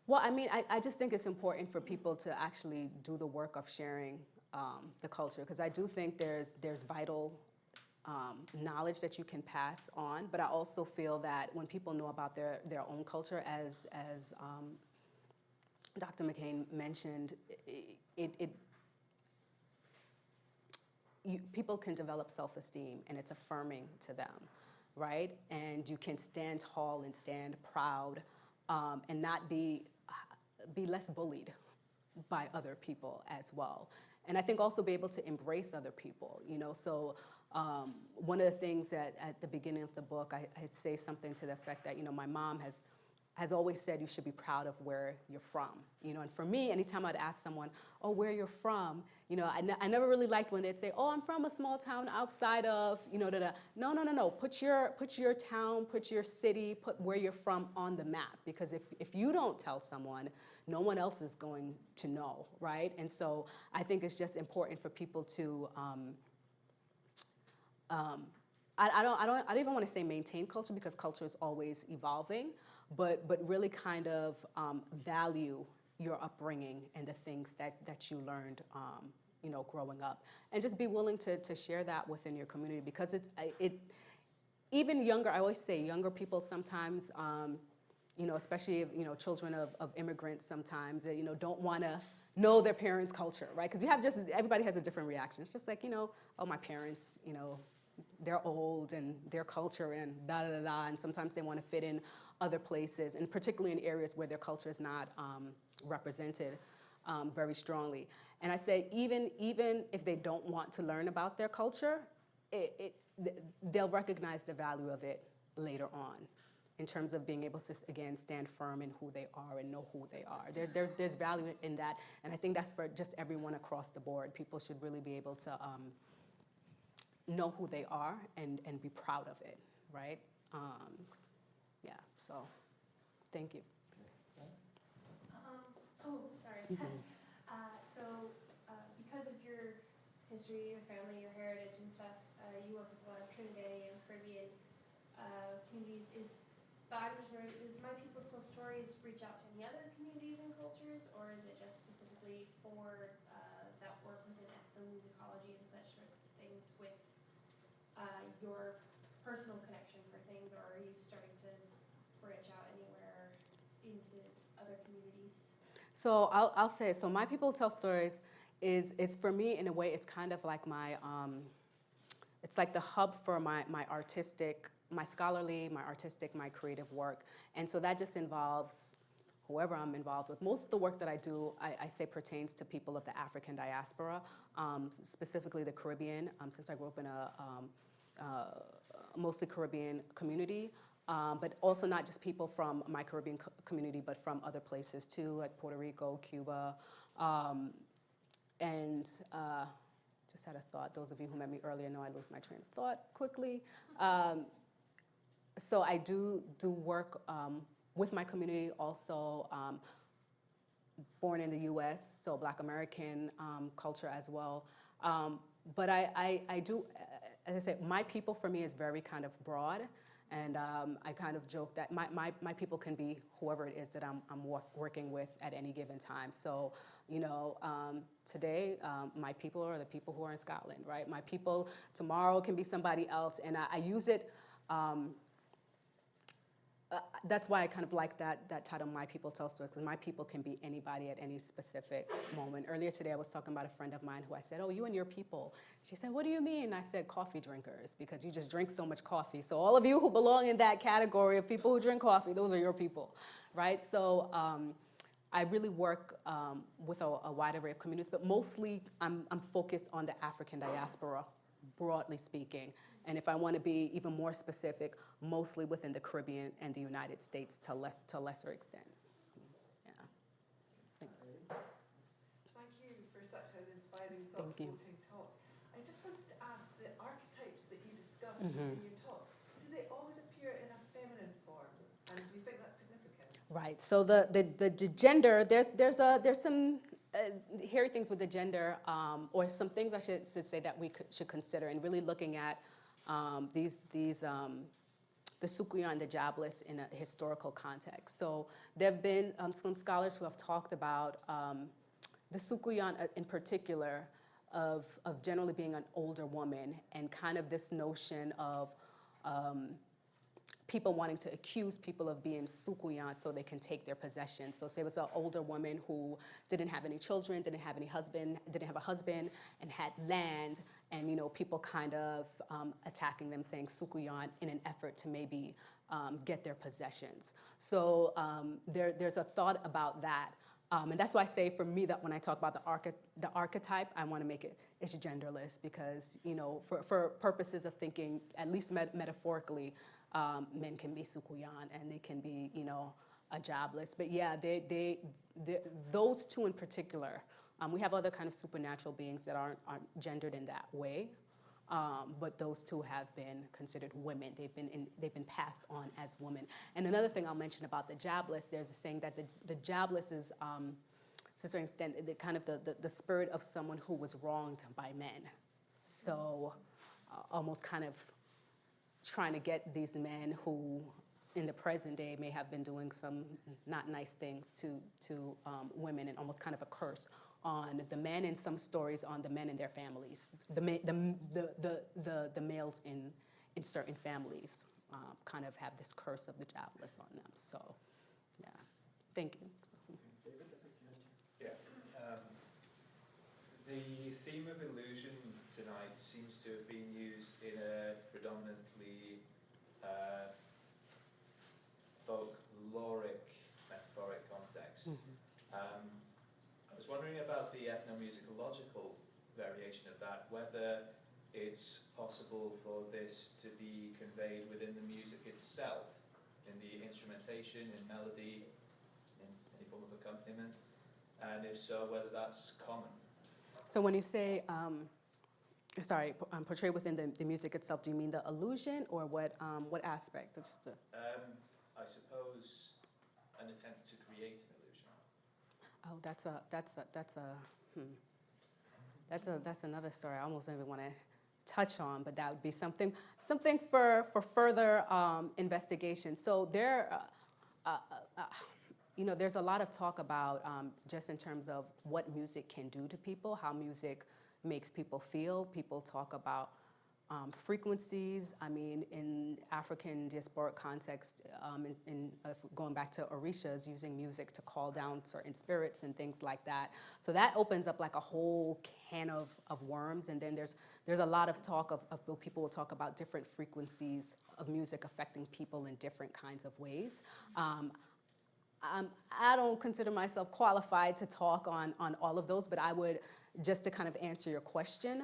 Well, I mean, I just think it's important for people to actually do the work of sharing the culture, because I do think there's vital knowledge that you can pass on, but I also feel that when people know about their own culture, as Dr. McCain mentioned, people can develop self-esteem, and it's affirming to them, right? And you can stand tall and stand proud, and not be less bullied by other people as well. And I think also be able to embrace other people, you know. So one of the things that at the beginning of the book, I say something to the effect that, you know, my mom has always said you should be proud of where you're from, you know. And for me, anytime I'd ask someone, oh, where you're from, you know, I never really liked when they'd say, oh, I'm from a small town outside of, you know, No. Put your town, put your city, put where you're from on the map, because if you don't tell someone, no one else is going to know, right? And so I think it's just important for people to, I don't even want to say maintain culture, because culture is always evolving, but really kind of value your upbringing and the things that you learned, you know, growing up, and just be willing to share that within your community, because even younger, I always say younger people sometimes, you know, especially, you know, children of immigrants sometimes, you know, don't want to know their parents' culture, right? Because everybody has a different reaction. It's just like, you know, oh, my parents, you know, they're old and their culture and da-da-da-da, and sometimes they want to fit in other places, and particularly in areas where their culture is not represented very strongly. And I say, even if they don't want to learn about their culture, they'll recognize the value of it later on, in terms of being able to, again, stand firm in who they are and know who they are. There's value in that, and I think that's for just everyone across the board. People should really be able to know who they are and be proud of it, right? Yeah, so thank you. Because of your history, your family, your heritage and stuff, you work with a lot of Trinidadian, Caribbean communities. But I'm just wondering, does My People Tell Stories reach out to any other communities and cultures, or is it just specifically for that work within ethnomusicology and such sorts of things with your personal connection for things, or are you starting to branch out anywhere into other communities? So I'll say, so My People Tell Stories is for me, in a way, it's kind of like my, it's like the hub for my artistic, my scholarly, my artistic, my creative work. And so that just involves whoever I'm involved with. Most of the work that I do, I say, pertains to people of the African diaspora, specifically the Caribbean, since I grew up in a mostly Caribbean community. But also not just people from my Caribbean community, but from other places too, like Puerto Rico, Cuba, and just had a thought. Those of you who met me earlier know I lose my train of thought quickly. So I do work with my community, also born in the U.S., so Black American culture as well. But I do, as I said, my people for me is very kind of broad. And I kind of joke that my people can be whoever it is that I'm working with at any given time. So, you know, today, my people are the people who are in Scotland, right? My people tomorrow can be somebody else. And I use it, that's why I kind of like that title, My People Tell Stories, because my people can be anybody at any specific moment. Earlier today, I was talking about a friend of mine who I said, oh, you and your people. She said, what do you mean? I said, coffee drinkers, because you just drink so much coffee. So all of you who belong in that category of people who drink coffee, those are your people, right? So I really work with a wide array of communities, but mostly I'm focused on the African diaspora, broadly speaking. And if I want to be even more specific, mostly within the Caribbean and the United States to a lesser extent. Yeah. Thanks. Thank you for such an inspiring, thought-provoking talk. I just wanted to ask, the archetypes that you discussed in your talk, do they always appear in a feminine form? And do you think that's significant? Right. So the gender, there's some hairy things with the gender, or some things I should say that we should consider, and really looking at the Sukuyan and the jobless in a historical context. So there have been some scholars who have talked about the Sukuyan in particular of generally being an older woman, and kind of this notion of people wanting to accuse people of being Sukuyan so they can take their possessions. So say it was an older woman who didn't have any children, didn't have a husband, and had land, and you know, people kind of attacking them, saying Sukuyan in an effort to maybe get their possessions. So there's a thought about that. And that's why I say, for me, that when I talk about the archetype, I want to make it's genderless, because, you know, for purposes of thinking, at least metaphorically, men can be Sukuyan and they can be, you know, a jobless. But yeah, those two in particular. We have other kind of supernatural beings that aren't gendered in that way, but those two have been considered women. They've been passed on as women. And another thing I'll mention about the jobless, there's a saying that the jobless is, to a certain extent, the spirit of someone who was wronged by men. So almost kind of trying to get these men who in the present day may have been doing some not nice things to women, and almost kind of a curse on the men, and some stories on the men and their families, the males in certain families kind of have this curse of the jobless on them. So, yeah, thank you. Yeah, the theme of illusion tonight seems to have been used in a predominantly folkloric, metaphoric context. I was wondering about the ethnomusicological variation of that, whether it's possible for this to be conveyed within the music itself, in the instrumentation, in melody, in any form of accompaniment, and if so, whether that's common. So when you say, portray within the music itself, do you mean the illusion, or what aspect? Just to... I suppose an attempt to create an illusion. Oh, that's another story I almost don't even want to touch on, but that would be something for further investigation. So there, you know, there's a lot of talk about just in terms of what music can do to people, how music makes people feel. People talk about frequencies. I mean, in African diasporic context, going back to Orishas, using music to call down certain spirits and things like that. So that opens up like a whole can of worms. And then there's a lot of talk of people will talk about different frequencies of music affecting people in different kinds of ways. I don't consider myself qualified to talk on all of those, but I would, just to kind of answer your question,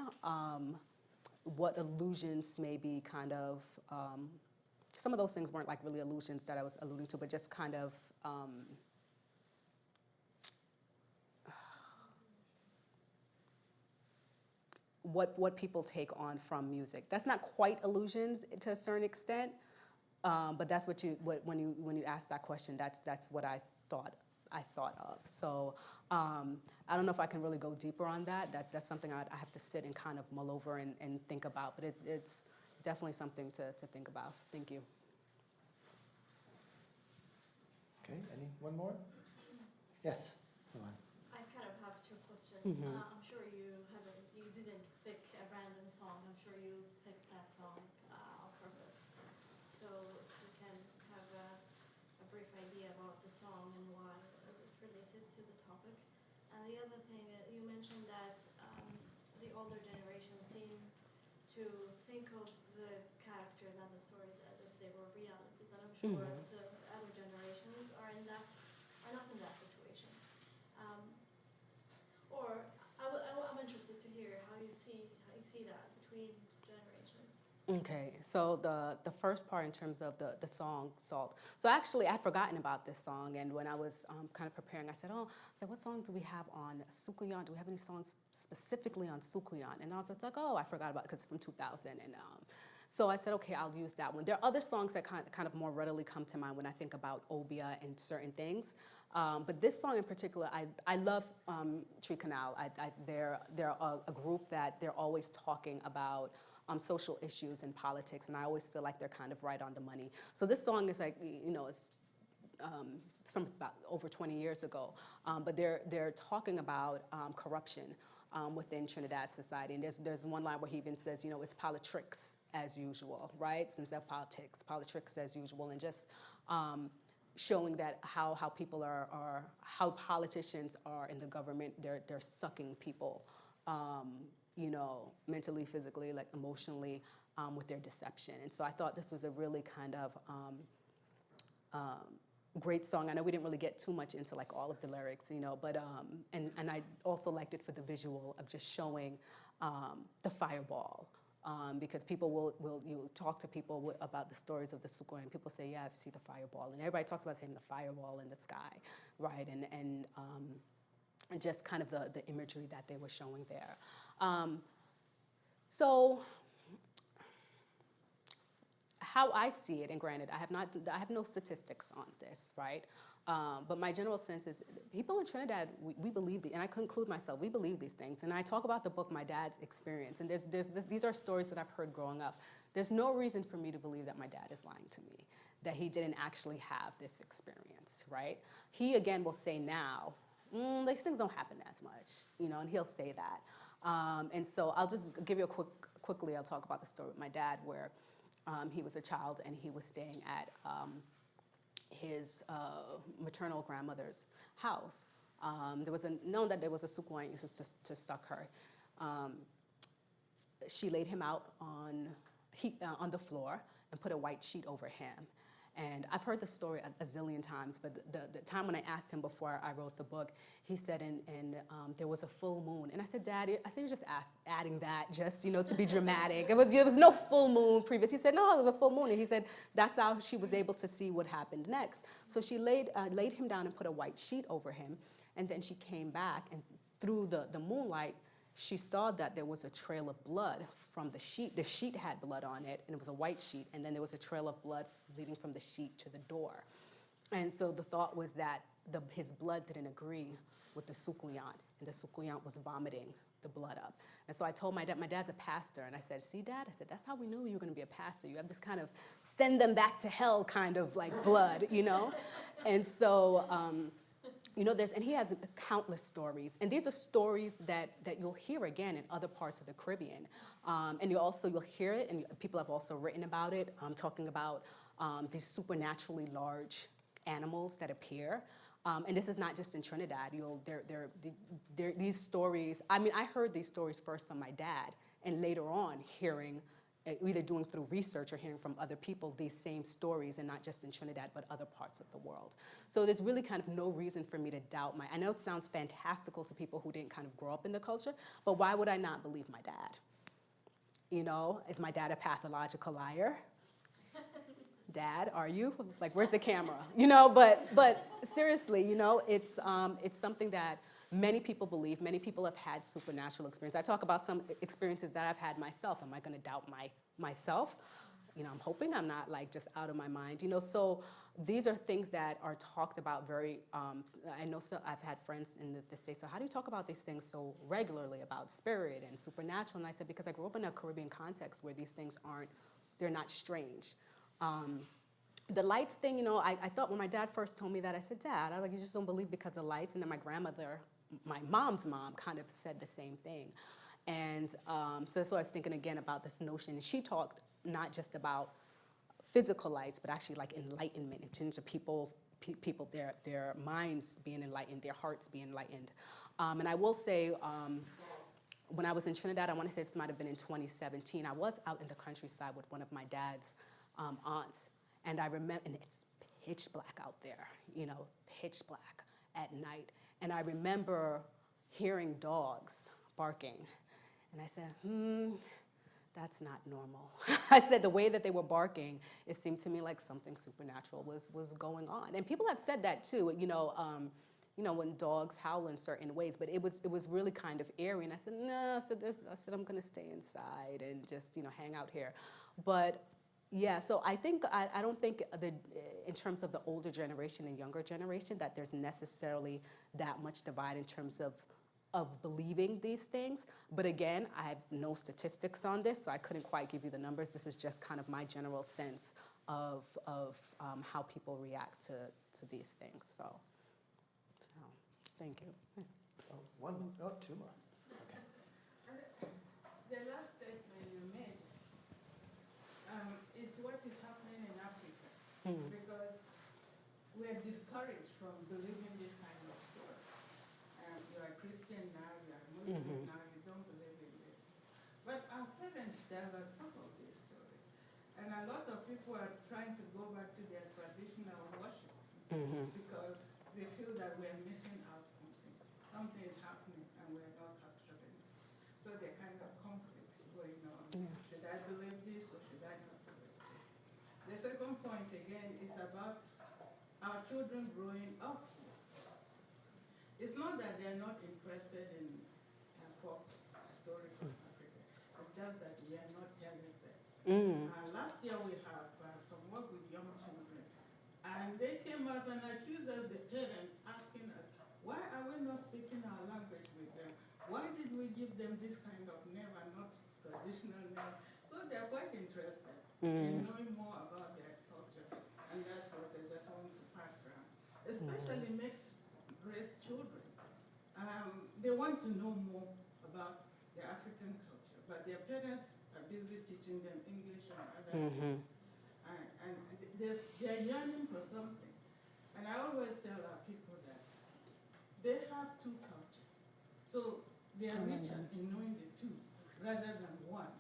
what illusions may be kind of, some of those things weren't like really illusions that I was alluding to, but just kind of, what people take on from music. That's not quite illusions to a certain extent, but that's when you ask that question, that's what I thought of. So I don't know if I can really go deeper on that. That's something I have to sit and kind of mull over and think about, but it's definitely something to think about. So thank you. Okay, one more? Yes, go on. I kind of have two questions. Mhm. I'm sure you didn't pick a random song. I'm sure you picked that song on purpose. So if you can have a brief idea about the song and why is it related to the topic. And the other thing, you mentioned that the older generation seem to think of the characters and the stories as if they were realities, and I'm sure the other generations are not in that situation. Or I'm interested to hear how you see that between generations. Okay, so the first part in terms of the song Salt. So actually, I had forgotten about this song, and when I was kind of preparing, I said, what song do we have on Sukuyan? Do we have any songs specifically on Sukuyan? And I was like, I forgot about it because it's from 2000. And so I said, okay, I'll use that one. There are other songs that kind of more readily come to mind when I think about Obia and certain things. But this song in particular, I love Tree Canal. They're a group that they're always talking about social issues and politics, and I always feel like they're kind of right on the money. So this song is like, it's from about over 20 years ago, but they're talking about corruption within Trinidad society. And there's one line where he even says, it's politics as usual, right? Instead of politics as usual, and just showing that how people how politicians are in the government, they're sucking people, mentally, physically, like emotionally, with their deception. And so I thought this was a really kind of great song. I know we didn't really get too much into like all of the lyrics, but and I also liked it for the visual of just showing the fireball. Because people will talk to people about the stories of the Sukuyan, and people say, yeah, I see the fireball. And everybody talks about seeing the fireball in the sky, right? And just kind of the imagery that they were showing there. So how I see it, and granted, I have no statistics on this, right? But my general sense is people in Trinidad, we believe and I conclude myself, we believe these things. And I talk about the book, My Dad's Experience, and these are stories that I've heard growing up. There's no reason for me to believe that my dad is lying to me, that he didn't actually have this experience, right? He, again, will say now, these things don't happen as much, and he'll say that. And so I'll just give you quickly, I'll talk about the story with my dad where he was a child and he was staying at his maternal grandmother's house. There was known that there was a Sukuyan used to stalk her. She laid him out on the floor and put a white sheet over him. And I've heard the story a zillion times, but the time when I asked him before I wrote the book, he said, and there was a full moon. And I said, Dad, you're just adding that just, to be dramatic. There was no full moon previous. He said, no, it was a full moon. And he said, that's how she was able to see what happened next. So she laid him down and put a white sheet over him. And then she came back, and through the moonlight, she saw that there was a trail of blood from the sheet. The sheet had blood on it, and it was a white sheet, and then there was a trail of blood leading from the sheet to the door. And so the thought was that his blood didn't agree with the Sukuyan, and the Sukuyan was vomiting the blood up. And so I told my dad's a pastor, and I said, see, Dad, I said, that's how we knew you were going to be a pastor. You have this kind of send them back to hell kind of like blood, And so, and he has countless stories. And these are stories that you'll hear again in other parts of the Caribbean. And you'll hear it, and people have also written about it, talking about these supernaturally large animals that appear. And this is not just in Trinidad. These stories, I heard these stories first from my dad, and later on hearing, either doing through research or hearing from other people, these same stories, and not just in Trinidad, but other parts of the world. So there's really kind of no reason for me to doubt I know it sounds fantastical to people who didn't kind of grow up in the culture, but why would I not believe my dad? Is my dad a pathological liar? Dad, are you? Like, where's the camera? But seriously, it's something that many people believe, many people have had supernatural experience. I talk about some experiences that I've had myself. Am I going to doubt myself? You know, I'm hoping I'm not like just out of my mind, you know. So these are things that are talked about very, I know I've had friends in the States, so how do you talk about these things so regularly about spirit and supernatural? And I said, because I grew up in a Caribbean context where these things they're not strange. The lights thing, you know, I thought when my dad first told me that, I said, Dad, I was like, you just don't believe because of lights? And then my grandmother, my mom's mom, kind of said the same thing. And so that's why I was thinking again about this notion. She talked not just about physical lights, but actually like enlightenment in terms of people, their minds being enlightened, their hearts being enlightened. And I will say, when I was in Trinidad, I want to say this might have been in 2017, I was out in the countryside with one of my dad's aunts. And I remember, and it's pitch black out there, you know, pitch black at night. And I remember hearing dogs barking. And I said, that's not normal. I said the way that they were barking, it seemed to me like something supernatural was going on. And people have said that too, you know, when dogs howl in certain ways, but it was really kind of eerie. And I said, no, I said I'm gonna stay inside and just, you know, hang out here. But yeah, so I don't think in terms of the older generation and younger generation that there's necessarily that much divide in terms of believing these things. But again, I have no statistics on this, so I couldn't quite give you the numbers. This is just kind of my general sense of how people react to these things. So thank you. Oh, two more. Okay. The last statement you made is what is happening in Africa, because we're discouraged from believing this kind of story. You are Christian now, you are Muslim now, you don't believe in this. But our parents tell us some of these stories. And a lot of people are trying to go back to their traditional worship because they feel that we're missing out something. Something is happening and we're not capturing it. So they're kind of conflict going on. Should I believe this or should I not believe this? The second point again is about our children growing up. It's not that they're not interested in a folk story from Africa. It's just that we are not telling them. Last year we have some work with young children, and they came out and accused us, the parents, asking us, why are we not speaking our language with them? Why did we give them this kind of name and not traditional name? So they're quite interested in knowing more about their culture, and that's what they just want to pass around. Especially mixed race children. They want to know more about their African culture, but their parents are busy teaching them English and other things. And they're yearning for something. And I always tell our people that they have two cultures. So they are richer in knowing the two rather than one,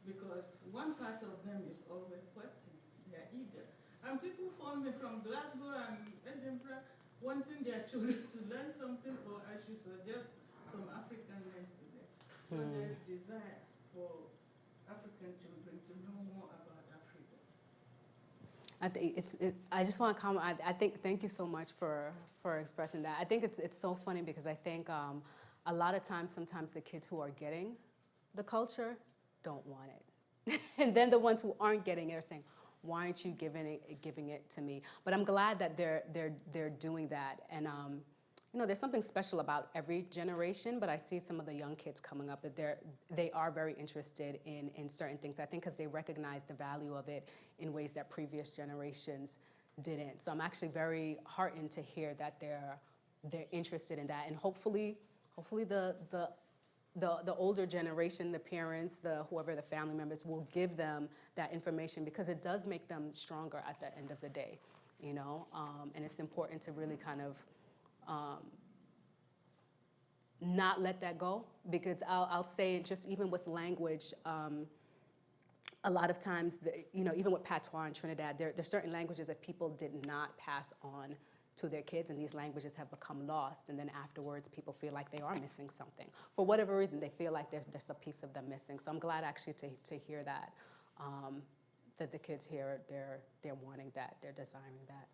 because one part of them is always questioning. They're eager. And people phone me from Glasgow and Edinburgh wanting their children to learn something, or I should suggest some African names to them. So there's desire for African children to know more about Africa. I just want to comment. I think thank you so much for expressing that. I think it's so funny because I think a lot of times, sometimes the kids who are getting the culture don't want it, and then the ones who aren't getting it are saying, why aren't you giving it to me? But I'm glad that they're doing that. And you know, there's something special about every generation, but I see some of the young kids coming up that they are very interested in certain things. I think because they recognize the value of it in ways that previous generations didn't. So I'm actually very heartened to hear that they're interested in that. And hopefully the older generation, the parents, whoever the family members, will give them that information, because it does make them stronger at the end of the day, you know? And it's important to really kind of not let that go, because I'll say, just even with language, a lot of times, you know, even with patois in Trinidad, there's certain languages that people did not pass on to their kids, and these languages have become lost, and then afterwards people feel like they are missing something. For whatever reason, they feel like there's a piece of them missing. So I'm glad actually to hear that, that the kids here, they're wanting that, they're desiring that.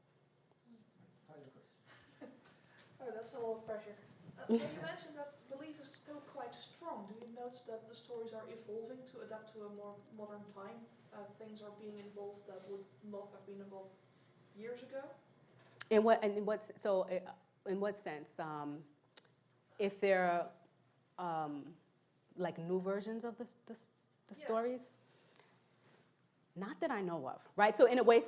Oh, that's a little pressure. You mentioned that belief is still quite strong. Do you notice that the stories are evolving to adapt to a more modern time? Things are being involved that would not have been involved years ago? In what sense? If there are like new versions of the Yes. stories? Not that I know of, right? So in a way,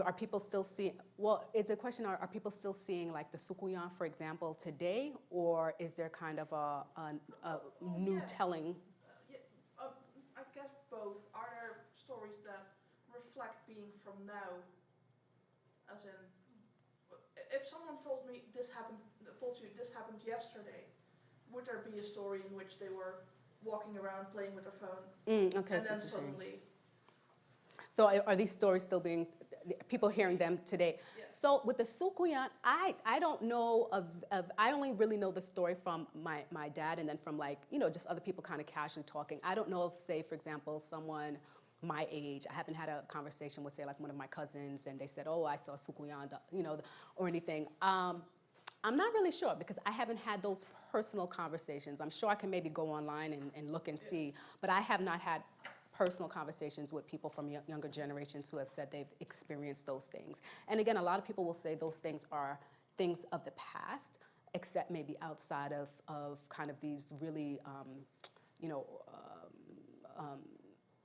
are people still seeing, well, is the question, are people still seeing like the Sukuyan, for example, today? Or is there kind of a new telling? I guess both. Are there stories that reflect being from now? As in, if someone told you this happened yesterday, would there be a story in which they were walking around playing with their phone? Okay, And then suddenly... So are these stories still being, people hearing them today? Yes. So with the Sukuyan, I don't know I only really know the story from my dad and then from like, just other people kind of casually talking. I don't know if, say, for example, someone my age, I haven't had a conversation with, say, like one of my cousins and they said, oh, I saw Sukuyan, or anything. I'm not really sure because I haven't had those personal conversations. I'm sure I can maybe go online and look and see, but I have not had personal conversations with people from younger generations who have said they've experienced those things. And again, a lot of people will say those things are things of the past, except maybe outside of kind of these really,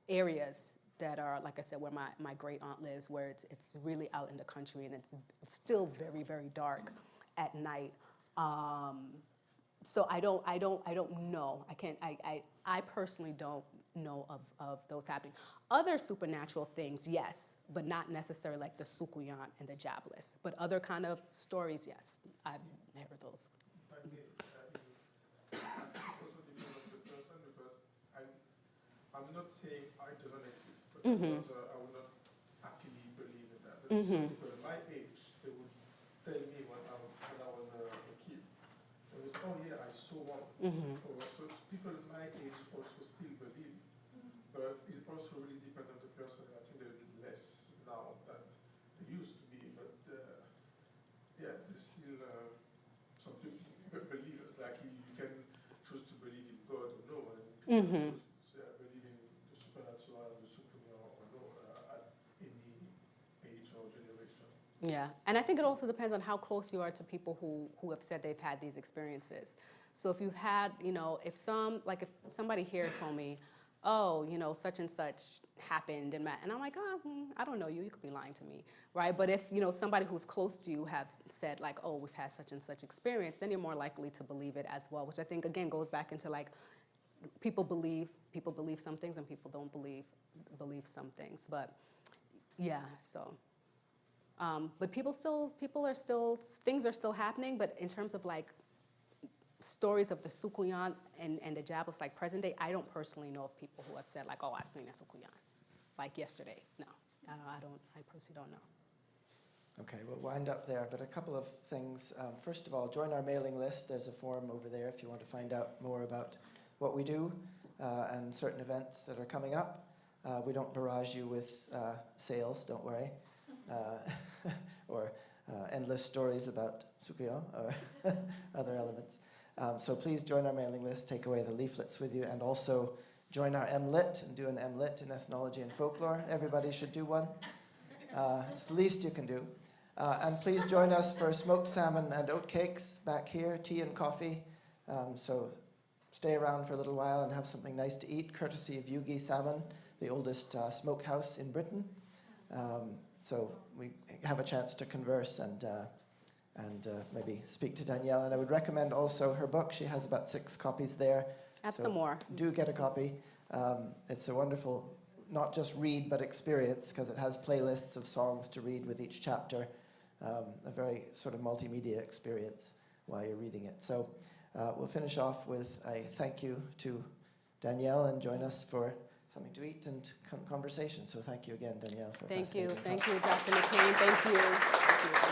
areas that are, like I said, where my great aunt lives, where it's really out in the country and it's still very, very dark at night. So I don't know. I personally don't know of those happening. Other supernatural things, yes, but not necessarily like the Sukuyan and the Jablis. But other kind of stories, yes, I've heard those. I think it also depends on the person because I'm not saying it doesn't exist, but I would not happily believe in that. Some people my age, they would tell me when I was a kid, they would say, oh yeah, I saw one. So people my age also still believe. But it also really depends on the person. I think there's less now than there used to be. But there's still some believers. Like you can choose to believe in God or no, and people choose to believe in the supernatural and the supernatural or no at any age or generation. Yeah, and I think it also depends on how close you are to people who have said they've had these experiences. So if you've had, if somebody here told me, oh, such and such happened, and I'm like, oh, I don't know you could be lying to me, right? But if, somebody who's close to you have said like, oh, we've had such and such experience, then you're more likely to believe it as well, which I think, again, goes back into like, people believe some things and people don't believe some things, but yeah, so. But things are still happening, but in terms of like, stories of the Sukuyan and the Jablis, like present day, I don't personally know of people who have said like, oh, I've seen a Sukuyan, like yesterday. No, I personally don't know. Okay, we'll wind up there, but a couple of things. First of all, join our mailing list. There's a form over there if you want to find out more about what we do and certain events that are coming up. We don't barrage you with sales, don't worry, or endless stories about Sukuyan or other elements. So please join our mailing list, take away the leaflets with you, and also join our MLit and do an MLit in ethnology and folklore. Everybody should do one. It's the least you can do. And please join us for smoked salmon and oatcakes back here, tea and coffee. So stay around for a little while and have something nice to eat, courtesy of Yugi Salmon, the oldest smokehouse in Britain. So we have a chance to converse and maybe speak to Danielle. And I would recommend also her book. She has about 6 copies there. Add some more. Do get a copy. It's a wonderful, not just read, but experience, because it has playlists of songs to read with each chapter. A very sort of multimedia experience while you're reading it. So we'll finish off with a thank you to Danielle and join us for something to eat and conversation. So thank you again, Danielle, for Thank you, fascinating talk. Dr. McCain. Thank you.